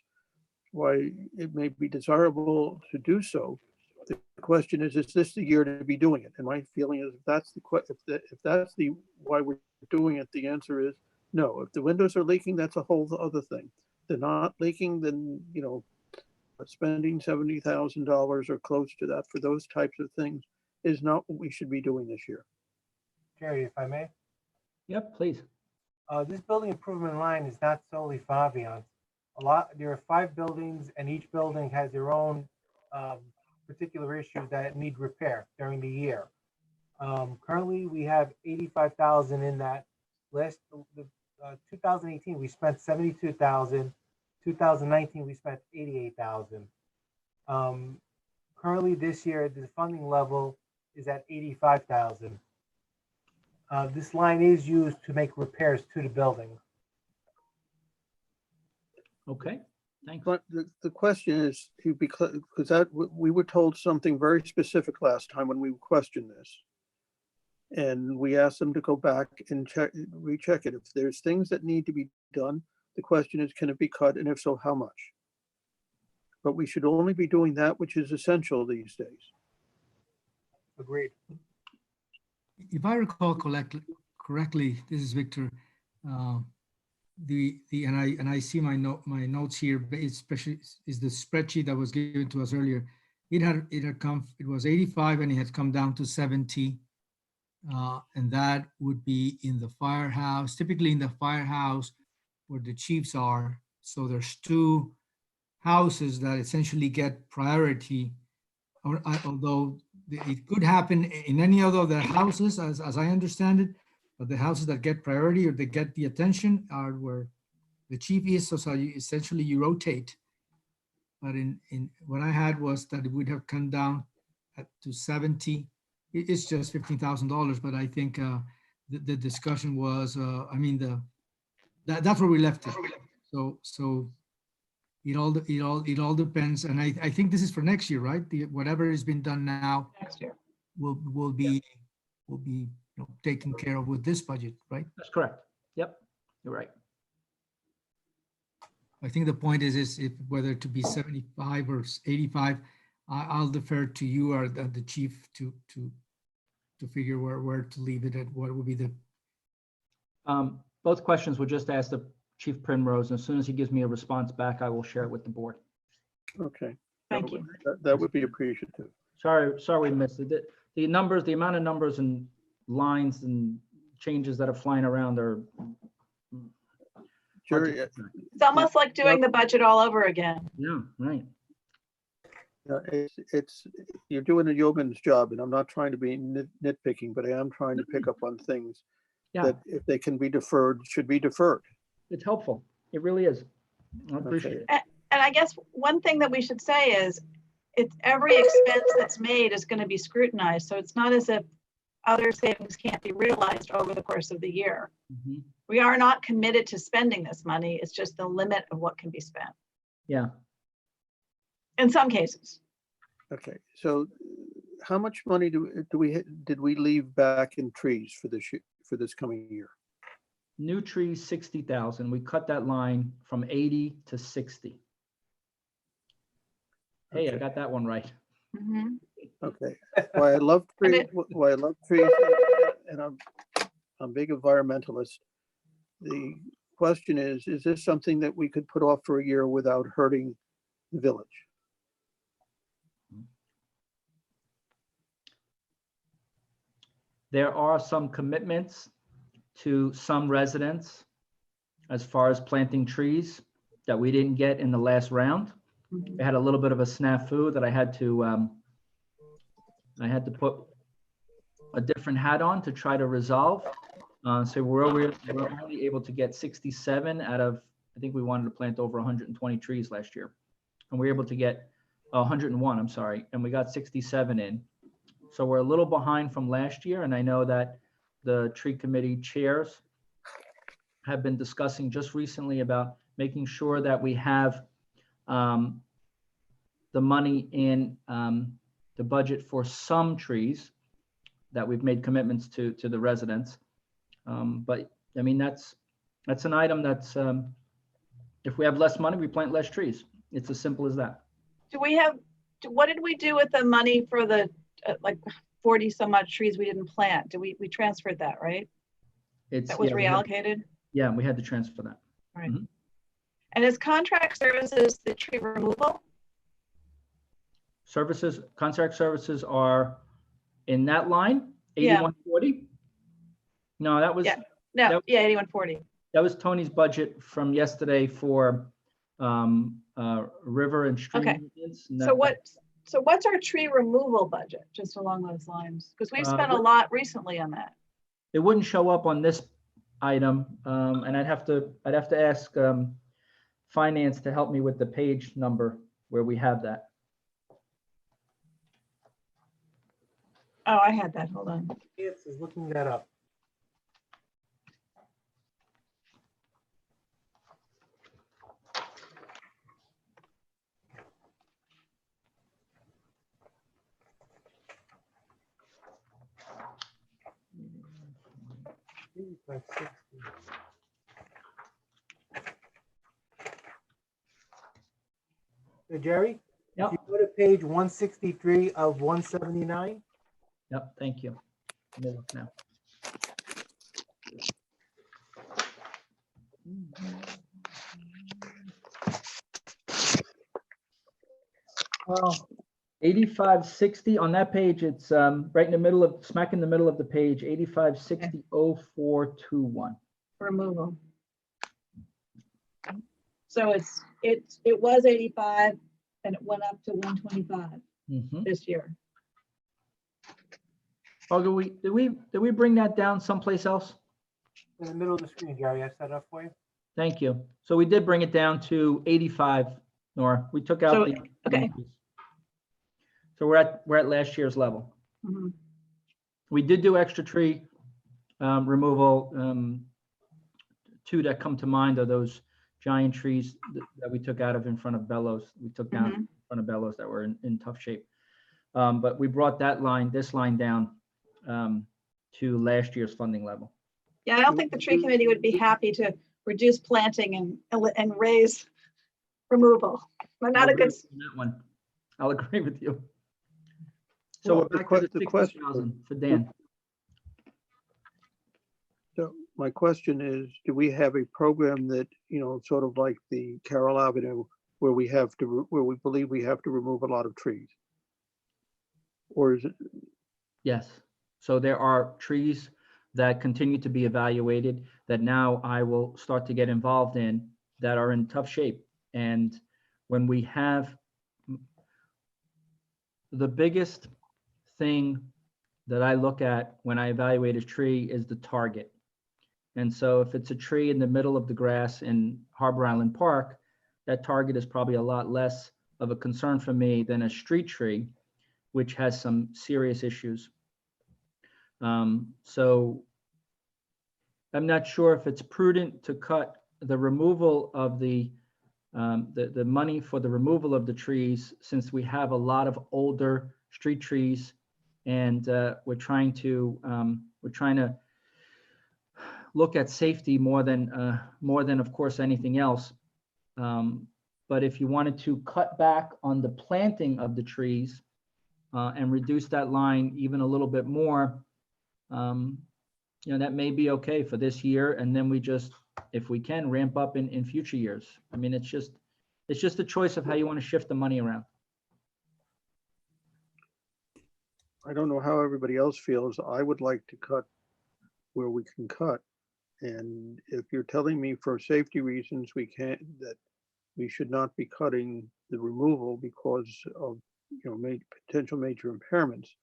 why it may be desirable to do so. The question is this the year to be doing it? And my feeling is, if that's the why we're doing it, the answer is no. If the windows are leaking, that's a whole other thing. If they're not leaking, then spending $70,000 or close to that for those types of things is not what we should be doing this year. Jerry, if I may. Yep, please. This building improvement line is not solely for ambiance. There are 5 buildings, and each building has their own particular issues that need repair during the year. Currently, we have 85,000 in that list. 2018, we spent 72,000. 2019, we spent 88,000. Currently, this year, the funding level is at 85,000. This line is used to make repairs to the building. Okay, thanks. But the question is, because that we were told something very specific last time when we questioned this. And we asked them to go back and recheck it. If there's things that need to be done, the question is, can it be cut? And if so, how much? But we should only be doing that which is essential these days. Agreed. If I recall correctly, this is Victor. And I see my notes here, but especially is the spreadsheet that was given to us earlier. It was 85 and it had come down to 70. And that would be in the firehouse, typically in the firehouse where the chiefs are. So there's 2 houses that essentially get priority, although it could happen in any other of the houses, as I understand it, but the houses that get priority or they get the attention are where the chief is. So essentially you rotate. But in what I had was that it would have come down to 70. It's just $15,000, but I think the discussion was, that's where we left it. So it all depends, and I think this is for next year, right? Whatever has been done now Next year. will be taken care of with this budget, right? That's correct. Yep, you're right. I think the point is if whether to be 75 or 85, I'll defer to you or the chief to figure where to leave it at. What would be the Both questions were just asked of Chief Primrose. As soon as he gives me a response back, I will share it with the board. Okay. Thank you. That would be appreciative. Sorry we missed it. The numbers, the amount of numbers and lines and changes that are flying around are. Jerry, It's almost like doing the budget all over again. Yeah, right. you're doing a yeoman's job, and I'm not trying to be nitpicking, but I am trying to pick up on things Yeah, that if they can be deferred, should be deferred. it's helpful. It really is. I appreciate it. And I guess one thing that we should say is it's every expense that's made is going to be scrutinized. So it's not as if other savings can't be realized over the course of the year. Mhm. We are not committed to spending this money. It's just the limit of what can be spent. Yeah. in some cases. Okay, so how much money did we leave back in trees for this coming year? New trees, 60,000. We cut that line from 80 to 60. Hey, I Okay. got that one right. Mhm. Okay, why I love And trees, and I'm a big environmentalist. The question is this something that we could put off for a year without hurting the village? There are some commitments to some residents as far as planting trees that we didn't get in the last round. Mhm. I had a little bit of a snafu that I had to put a different hat on to try to resolve. So we're only able to get 67 out of, I think we wanted to plant over 120 trees last year. And we were able to get 101, I'm sorry, and we got 67 in. So we're a little behind from last year, and I know that the tree committee chairs have been discussing just recently about making sure that we have the money in the budget for some trees that we've made commitments to the residents. But I mean, that's an item that's, if we have less money, we plant less trees. It's as simple as that. What did we do with the money for the like 40 some odd trees we didn't plant? We transferred that, right? That was reallocated? Yeah, we had to transfer that. Right. Mhm. And is contract services the tree removal? Services, contract services are in that line, Yeah. 8140? No, that was, Yeah. No, That- yeah, 8140. that was Tony's budget from yesterday for river and stream. Okay. maintenance, and So what's our tree removal budget, just along those lines? Because we've spent a what- lot recently on that. It wouldn't show up on this item, and I'd have to ask finance to help me with the page number where we have that. Oh, I had that, hold on. Yes, is looking that up. Like 60. So Jerry, Yep. if you go to page 163 of 179, Yep, thank you. Let me look now. Well, 8560 on that page, it's right in the middle of, smack in the middle of the page, 85600421. Removal. So it was 85 and it went up to 125 Mhm. this year. Oh, did we bring that down someplace else? in the middle of the screen, Jerry, I set it up for you. Thank you. So we did bring it down to 85, Nora. We took out So, the. okay. increase. So we're at last year's level. Mhm. We did do extra tree removal. Two that come to mind are those giant trees that we took out of in front of Bellows. We took down in front of Bellows that were in tough shape. But we brought this line down to last year's funding level. Yeah, I don't think the tree committee would be happy to reduce planting and raise removal. But not a good, That one. I'll agree with you. So Well, we're back to the question- 60,000 for Dan. So my question is, do we have a program that, sort of like the Carroll Avenue, where we believe we have to remove a lot of trees? Or is it, Yes. So there are trees that continue to be evaluated that now I will start to get involved in that are in tough shape. And when we have the biggest thing that I look at when I evaluate a tree is the target. And so if it's a tree in the middle of the grass in Harbor Island Park, that target is probably a lot less of a concern for me than a street tree, which has some serious issues. So I'm not sure if it's prudent to cut the removal of the the money for the removal of the trees, since we have a lot of older street trees, and we're trying to look at safety more than of course anything else. But if you wanted to cut back on the planting of the trees and reduce that line even a little bit more, that may be okay for this year. And then we just, if we can, ramp up in future years. I mean, it's just a choice of how you want to shift the money around. I don't know how everybody else feels. I would like to cut where we can cut. And if you're telling me for safety reasons, that we should not be cutting the removal because of, potential major impairments,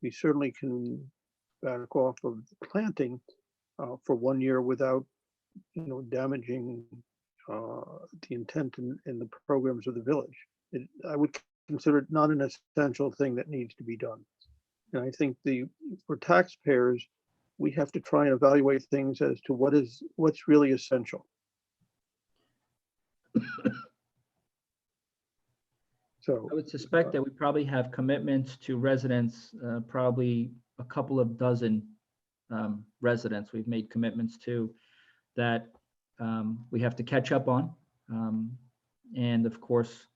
we certainly can back off of the planting for 1 year without, damaging the intent in the programs of the village. I would consider it not an essential thing that needs to be done. And I think for taxpayers, we have to try and evaluate things as to what's really essential. So I would suspect that we probably have commitments to residents, probably a couple of dozen residents we've made commitments to that we have to catch up on. And of course,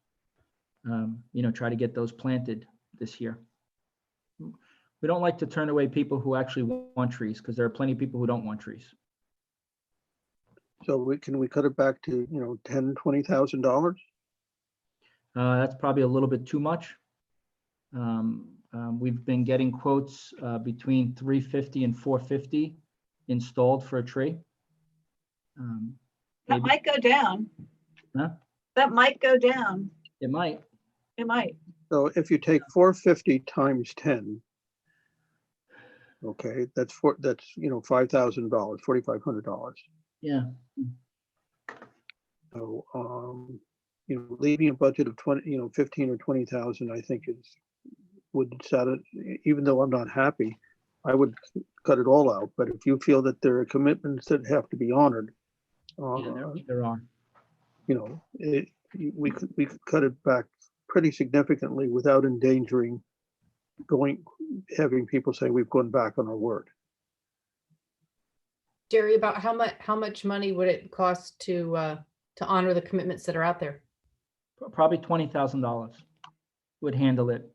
try to get those planted this year. We don't like to turn away people who actually want trees, because there are plenty of people who don't want trees. So can we cut it back to, $10,000, $20,000? That's probably a little bit too much. We've been getting quotes between $350 and $450 installed for a tree. That might go down. Huh? That might go down. It might. It might. So if you take 450 times 10, okay, that's $5,000, $4,500. Yeah. So leaving a budget of 15 or 20,000, I think would satisfy. Even though I'm not happy, I would cut it all out. But if you feel that there are commitments that have to be honored, There are. we could cut it back pretty significantly without endangering having people say we've gone back on our word. Jerry, about how much money would it cost to honor the commitments that are out there? Probably $20,000 would handle it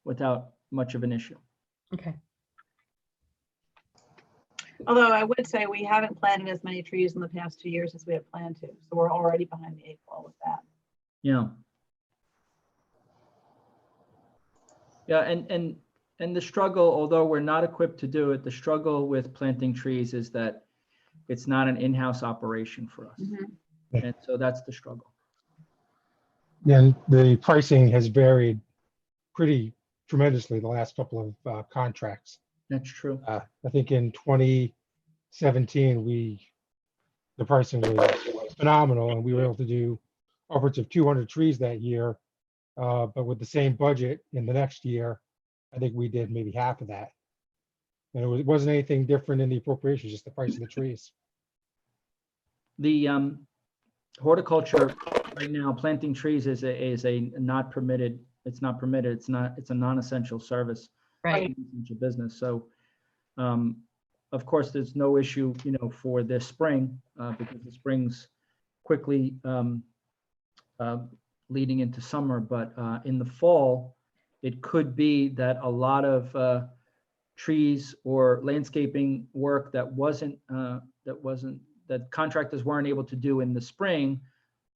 without much of an issue. Okay. Although I would say we haven't planted as many trees in the past 2 years as we had planned to. So we're already behind the 8 ball with that. Yeah. Yeah, and the struggle, although we're not equipped to do it, the struggle with planting trees is that it's not an in-house operation for us. Mhm. And so that's the struggle. And the pricing has varied pretty tremendously the last couple of contracts. That's true. I think in 2017, the pricing was phenomenal, and we were able to do upwards of 200 trees that year. But with the same budget in the next year, I think we did maybe half of that. And it wasn't anything different in the appropriations, just the price of the trees. The horticulture right now, planting trees is a not permitted. It's not permitted. It's a non-essential service. Right. Essential business. So, of course, there's no issue, for this spring because the spring's quickly leading into summer. But in the fall, it could be that a lot of trees or landscaping work that contractors weren't able to do in the spring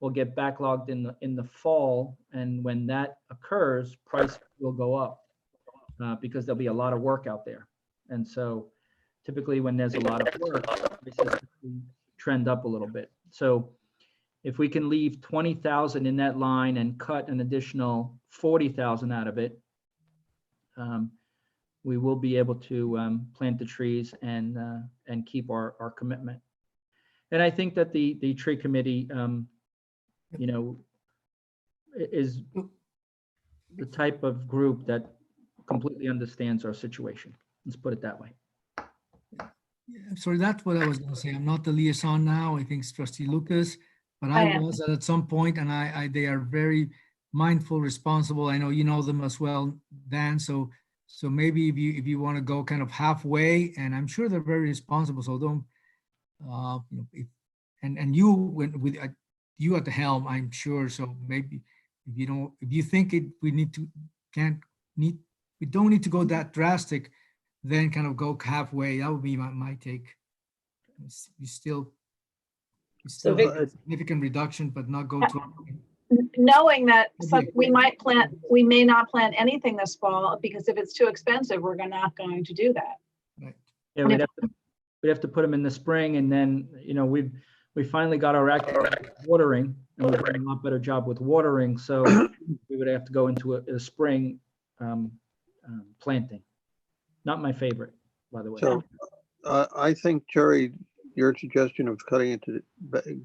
will get backlogged in the fall, and when that occurs, price will go up because there'll be a lot of work out there. And so typically when there's a lot of work, prices trend up a little bit. So if we can leave 20,000 in that line and cut an additional 40,000 out of it, we will be able to plant the trees and keep our commitment. And I think that the tree committee, is the type of group that completely understands our situation. Let's put it that way. Yeah, so that's what I was going to say. I'm not the liaison now. I think it's Trustee Lucas, but I I am. was at some point, and they are very mindful, responsible. I know you know them as well, Dan. So maybe if you want to go kind of halfway, and I'm sure they're very responsible. So don't, you know, and you with you at the helm, I'm sure. So maybe if you think we don't need to go that drastic, then kind of go halfway. That would be my take. You still So Vic- have significant reduction, but not go to. Knowing that Okay. we may not plant anything this fall, because if it's too expensive, we're not going to do that. Right. Yeah, And we'd have to put them in the spring, and then, you know, we finally got our act with watering, and we're doing a lot better job with watering, so we would have to go into a spring planting. Not my favorite, by the way. So I think, Jerry, your suggestion of cutting it to,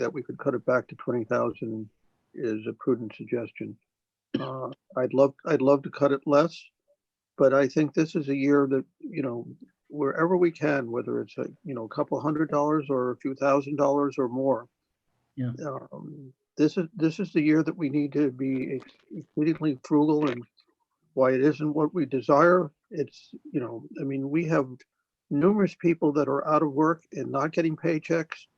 that we could cut it back to 20,000 is a prudent suggestion. I'd love to cut it less, but I think this is a year that, you know, wherever we can, whether it's a couple $100 or a few $1,000s or more. Yeah. This is the year that we need to be exceedingly frugal, and why it isn't what we desire. It's, I mean, we have numerous people that are out of work and not getting paychecks.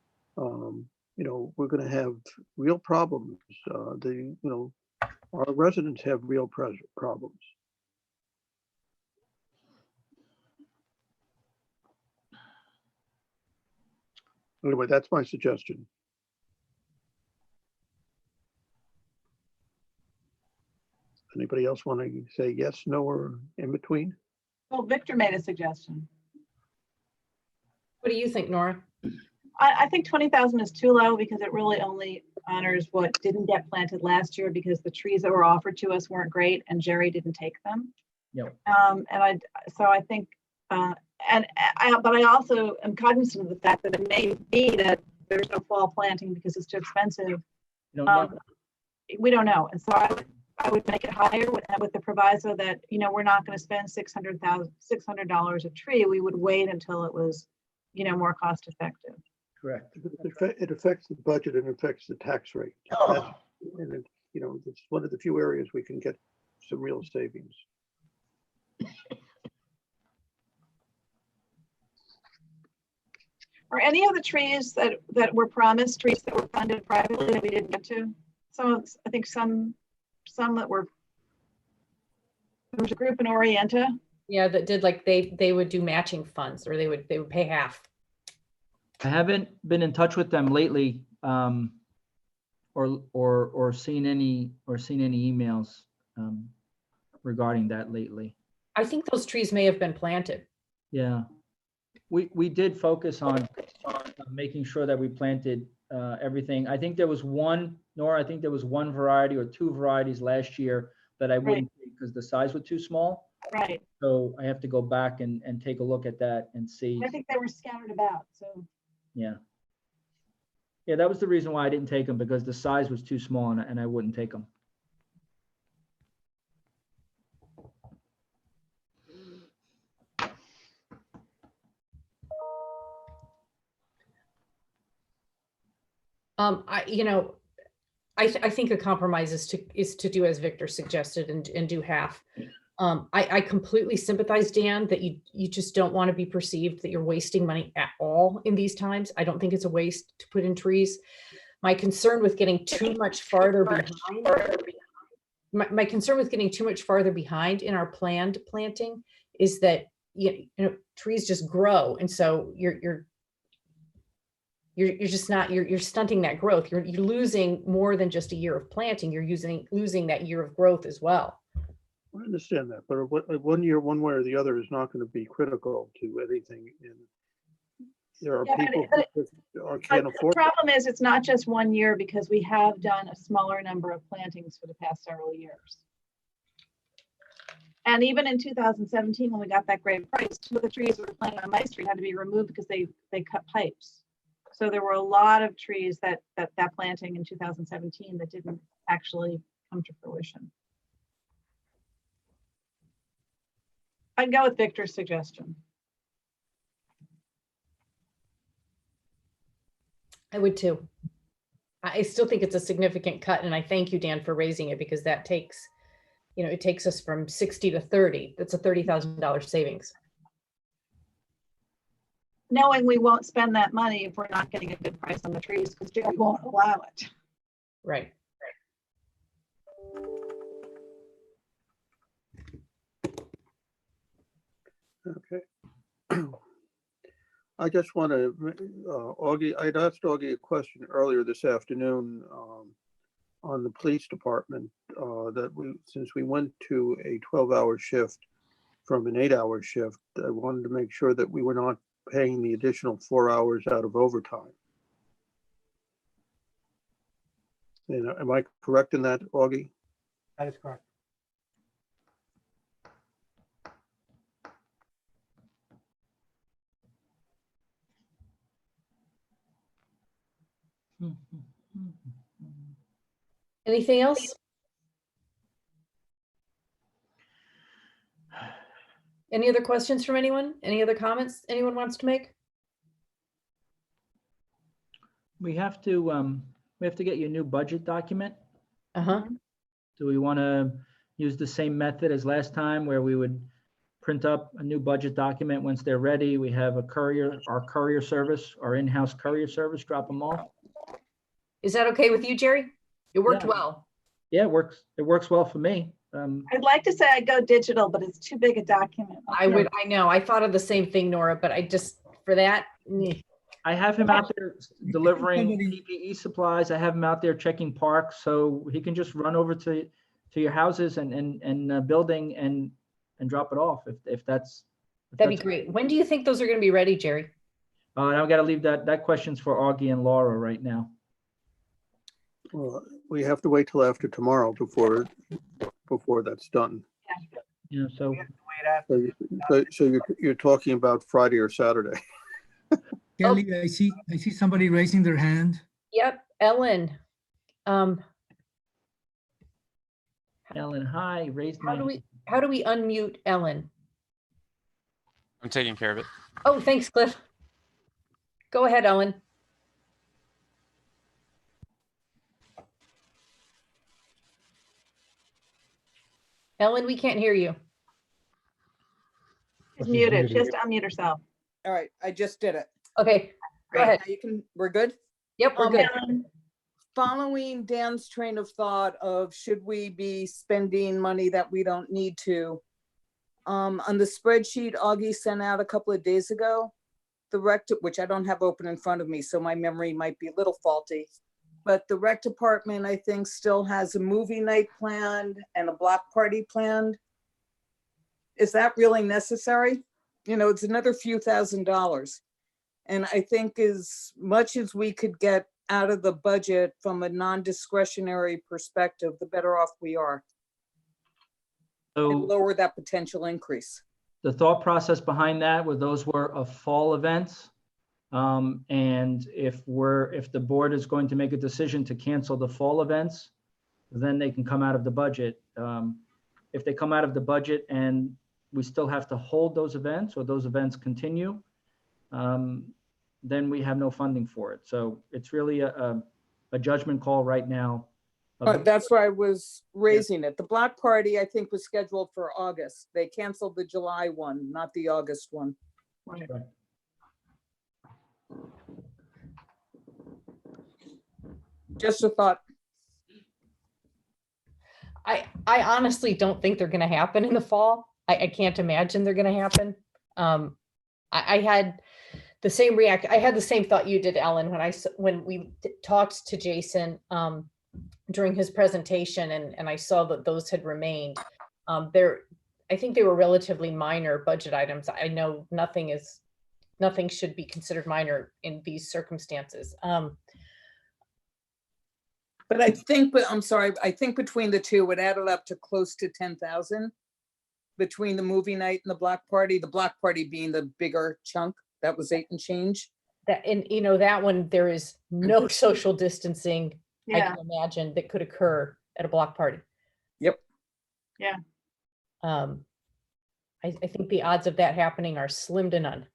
We're going to have real problems. Our residents have real problems. Anyway, that's my suggestion. Anybody else want to say yes, no, or in between? Well, Victor made a suggestion. what do you think, Nora? I think 20,000 is too low, because it really only honors what didn't get planted last year, because the trees that were offered to us weren't great and Jerry didn't take them. Yep. So I think, but I also am cognizant of the fact that it may be that there's no fall planting because it's too expensive. You don't know. We don't know. And so I would make it higher with the proviso that, we're not going to spend $600 a tree. We would wait until it was, more cost effective. Correct. It affects the budget and affects the tax rate. And it's one of the few areas we can get some real savings. Are any of the trees that were promised, trees that were funded privately that we didn't get to? I think some that were, there was a group in Orienta. Yeah, that did, like they would do matching funds, or they would pay half. I haven't been in touch with them lately, or seen any emails regarding that lately. I think those trees may have been planted. Yeah, we did focus on making sure that we planted everything. I think there was one, Nora, I think there was one variety or two varieties last year that I wouldn't take because the size was too small. Right. So I have to go back and take a look at that and see. I think they were scattered about, so. Yeah. Yeah, that was the reason why I didn't take them, because the size was too small and I wouldn't take them. I think a compromise is to do as Victor suggested and do half. I completely sympathize, Dan, that you just don't want to be perceived that you're wasting money at all in these times. I don't think it's a waste to put in trees. My concern with getting too much farther behind, my concern with getting too much farther behind in our planned planting is that trees just grow, and so you're just not, you're stunting that growth. You're losing more than just a year of planting. You're losing that year of growth as well. I understand that, but one year, one way or the other, is not going to be critical to anything. And there are people who can't afford. The problem is, it's not just 1 year, because we have done a smaller number of plantings for the past several years. And even in 2017, when we got that great price, 2 of the trees that were planted on my street had to be removed because they cut pipes. So there were a lot of trees that planting in 2017 that didn't actually come to fruition. I'd go with Victor's suggestion. I would too. I still think it's a significant cut, and I thank you, Dan, for raising it, because that takes, you know, it takes us from 60 to 30. That's a $30,000 savings. Knowing we won't spend that money if we're not getting a good price on the trees, because Jerry won't allow it. Right. Okay. I just want to, Augie, I'd asked Augie a question earlier this afternoon on the police department since we went to a 12-hour shift from an 8-hour shift, I wanted to make sure that we were not paying the additional 4 hours out of overtime. And am I correct in that, Augie? That is correct. Anything else? Any other questions from anyone? Any other comments anyone wants to make? We have to get you a new budget document. Uh-huh. Do we want to use the same method as last time, where we would print up a new budget document once they're ready? We have a courier, our courier service, our in-house courier service, drop them off. Is that okay with you, Jerry? It worked Yeah. well. Yeah, it works well for me. I'd like to say I'd go digital, but it's too big a document. I know. I thought of the same thing, Nora, but I just, for that, I have him out there delivering Somebody- PPE supplies. I have him out there checking parks, so he can just run over to your houses and building and drop it off if that's. that'd be great. When do you think those are going to be ready, Jerry? Now we got to leave that question's for Augie and Laura right now. Well, we have to wait till after tomorrow before that's done. Yeah, so We have to wait after. So you're talking about Friday or Saturday. Kelly, I see somebody raising their hand. Yep, Ellen. Ellen, hi, raised my. How do we unmute Ellen? I'm taking care of it. Oh, thanks, Cliff. Go ahead, Ellen. Ellen, we can't hear you. She's She's muted. muted. She has to unmute herself. All right, I just did it. Okay, go Great. ahead. Now you can, we're good? Yep, we're good. Following Dan's train of thought of should we be spending money that we don't need to? On the spreadsheet Augie sent out a couple of days ago, the rec, which I don't have open in front of me, so my memory might be a little faulty. But the rec department, I think, still has a movie night planned and a block party planned. Is that really necessary? You know, it's another few $1,000s. And I think as much as we could get out of the budget from a non-discretionary perspective, the better off we are. And So lower that potential increase. the thought process behind that was those were fall events. And if the board is going to make a decision to cancel the fall events, then they can come out of the budget. If they come out of the budget and we still have to hold those events or those events continue, then we have no funding for it. So it's really a judgment call right now. That's why I was raising it. The block party, I think, was scheduled for August. They canceled the July one, not the August one. Right. Just a thought. I honestly don't think they're going to happen in the fall. I can't imagine they're going to happen. I had the same I had the same thought you did, Ellen, when we talked to Jason during his presentation, and I saw that those had remained. I think they were relatively minor budget items. I know nothing should be considered minor in these circumstances. But I think, I'm sorry, I think between the two, it added up to close to 10,000 between the movie night and the block party being the bigger chunk. That was 8 and change. And that one, there is no social distancing I Yeah, can imagine that could occur at a block party. Yep. Yeah. I think the odds of that happening are slim to none.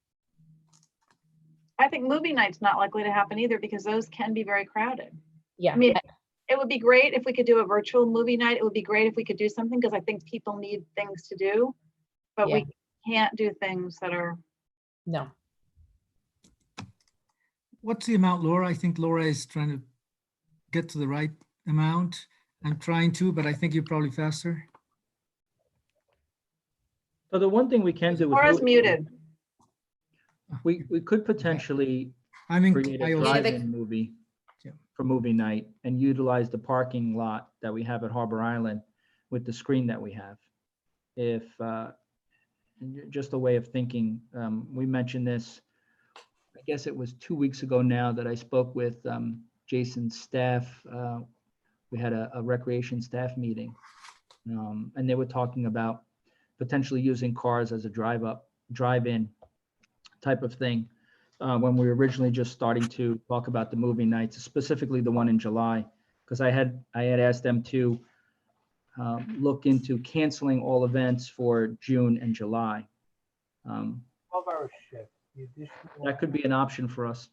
I think movie night's not likely to happen either because those can be very crowded. Yeah. I mean, it would be great if we could do a virtual movie night. It would be great if we could do something, because I think people need things to do. But we can't do things that are, No. What's the amount, Laura? I think Laura is trying to get to the right amount. I'm trying to, but I think you're probably faster. So the one thing we can do with Laura's movie- muted. we could potentially I'm in. create I a also- drive-in movie Yeah. for movie night and utilize the parking lot that we have at Harbor Island with the screen that we have. If, just a way of thinking, we mentioned this, I guess it was 2 weeks ago now that I spoke with Jason's staff. We had a recreation staff meeting. And they were talking about potentially using cars as a drive-in type of thing. When we were originally just starting to talk about the movie nights, specifically the one in July, because I had asked them to look into canceling all events for June and July. 12-hour shift. The additional- That could be an option for us.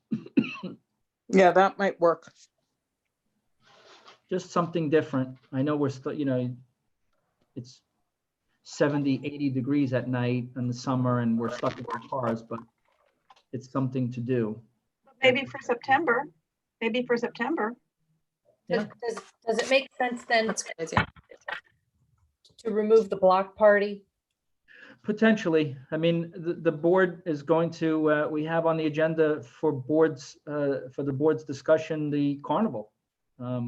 Yeah, that might work. Just something different. I know we're still, it's 70, 80 degrees at night in the summer and we're stuck in our cars, but it's something to do. Maybe for September, Yeah. Does it make sense then That's a good idea. to remove the block party? Potentially. I mean, the board is going to, we have on the agenda for the board's discussion, the carnival. Yeah.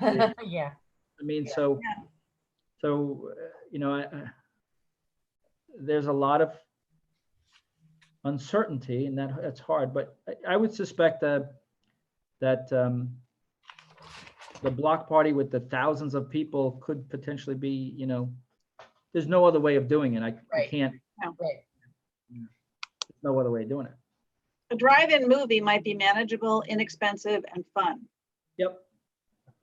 I mean, Yeah. so, there's a lot of uncertainty and that's hard, but I would suspect that the block party with the thousands of people could potentially be, there's no other way of doing it. I Right. can't, Right. there's no other way of doing it. a drive-in movie might be manageable, inexpensive, and fun. Yep.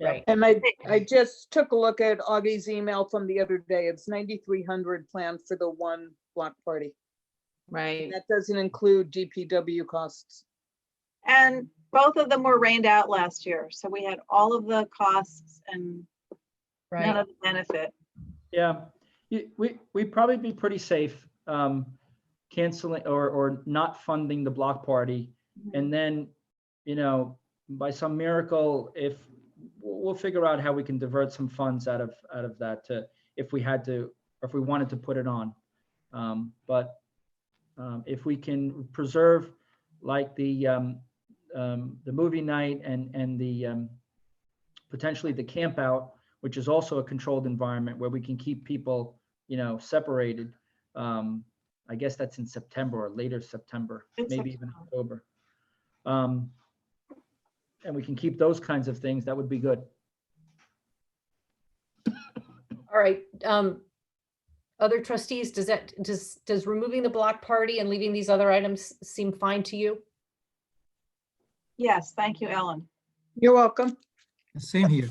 Right. And I just took a look at Augie's email from the other day. It's 9,300 planned for the one block party. Right. That doesn't include DPW costs. And both of them were rained out last year, so we had all of the costs and none Right. of the benefit. Yeah, we'd probably be pretty safe canceling or not funding the block party. And then, by some miracle, if we'll figure out how we can divert some funds out of that to, if we had to, or if we wanted to put it on. But if we can preserve like the movie night and the potentially the camp out, which is also a controlled environment where we can keep people, separated. I guess that's in September or later September, It's maybe even October. And we can keep those kinds of things. That would be good. All right. Other trustees, does removing the block party and leaving these other items seem fine to you? Yes, thank you, Ellen. You're welcome. Same here,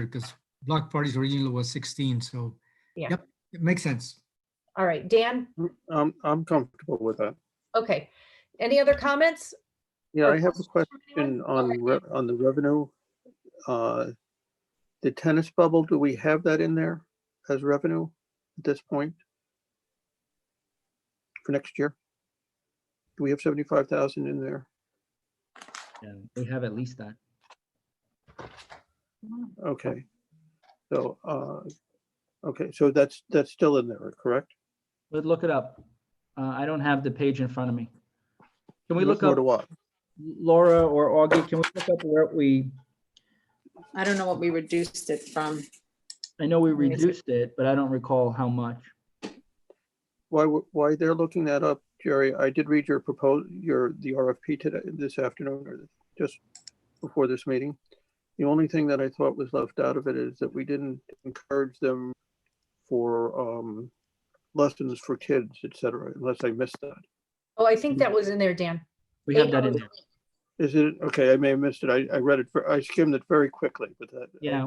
because block parties originally was 16, so. Yeah. Yep, it makes sense. All right, Dan? I'm comfortable with that. Okay. Any other comments? Yeah, Or I have a questions from question anyone? on the revenue. The tennis bubble, do we have that in there as revenue at this point? For next year? Do we have 75,000 in there? And we have at least that. Okay. So, okay, so that's still in there, correct? Let's look it up. I don't have the page in front of me. Can we look Nor up, do I. Laura or Augie, can we look up where I don't know what we reduced it from. I know we Where is it? reduced it, but I don't recall how much. Why they're looking that up, Jerry? I did read the RFP today, this afternoon, or just before this meeting. The only thing that I thought was left out of it is that we didn't encourage them for lessons for kids, et cetera, unless I missed that. Oh, I think that was in there, Dan. We have that in there. Is it? Okay, I may have missed it. I read it, I skimmed it very quickly, but that. Yeah,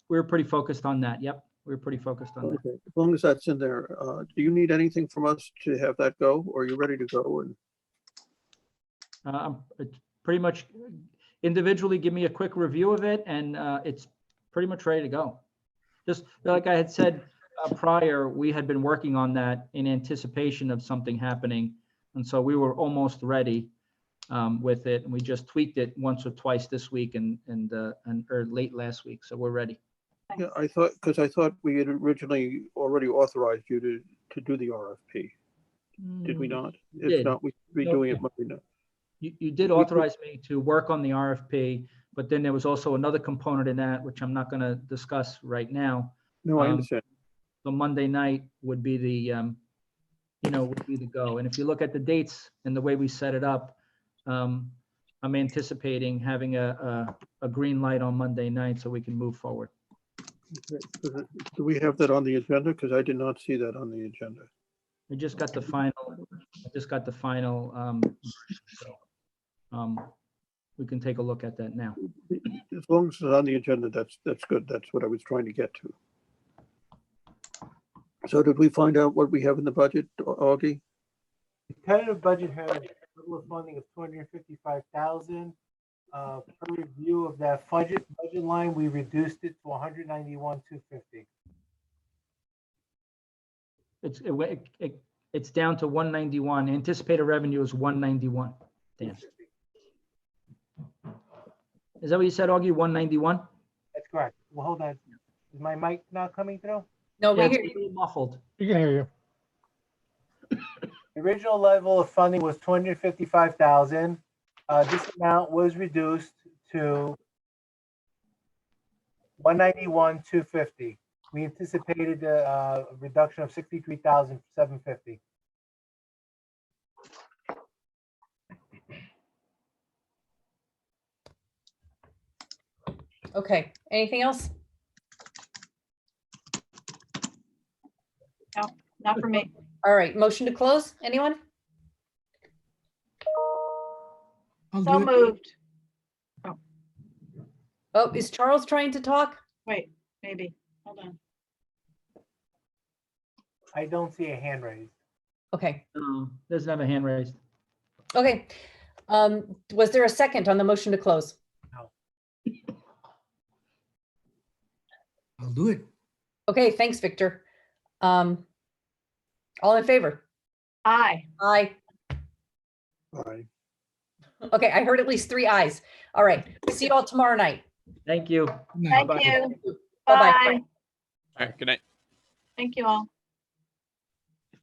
we were pretty focused on that. Yep, we were pretty focused on that. Okay, as long as that's in there, do you need anything from us to have that go, or are you ready to go? And It's pretty much, individually give me a quick review of it, and it's pretty much ready to go. Just like I had said prior, we had been working on that in anticipation of something happening. And so we were almost ready with it. And we just tweaked it once or twice this week and or late last week. So we're ready. Yeah, I thought we had originally already authorized you to do the RFP. Did we not? If did. not, we'd be No, doing it Monday night. You did authorize me to work on the RFP, but then there was also another component in that, which I'm not going to discuss right now. No, I understand. So Monday night would be would be the go. And if you look at the dates and the way we set it up, I'm anticipating having a green light on Monday night so we can move forward. Do we have that on the agenda? Because I did not see that on the agenda. We just got the final, we can take a look at that now. As long as it's on the agenda, that's good. That's what I was trying to get to. So did we find out what we have in the budget, Augie? The tentative budget has a total of funding of 255,000. Per review of that budget line, we reduced it to 191,250. It's down to 191. Anticipated revenue is 191. Dan. Is that what you said, Augie? 191? That's correct. Well, hold on. Is my mic not coming through? No, Yeah, we hear it's a you. little muffled. We can hear you. The original level of funding was 255,000. This amount was reduced to 191,250. We anticipated a reduction of 63,750. Okay, anything else? No, not for me. All right, motion to close, anyone? I'll So do it. moved. Oh, is Charles trying to talk? Wait, maybe. Hold on. I don't see a hand raised. Okay, Doesn't have a hand raised. okay. Was there a second on the motion to close? I'll do it. Okay, thanks, Victor. All in favor? Aye. Aye. Aye. Okay, I heard at least 3 ayes. All right, see you all tomorrow night. Thank you. Good night. Thank you. Bye-bye. Bye. All right, good night. Thank you all.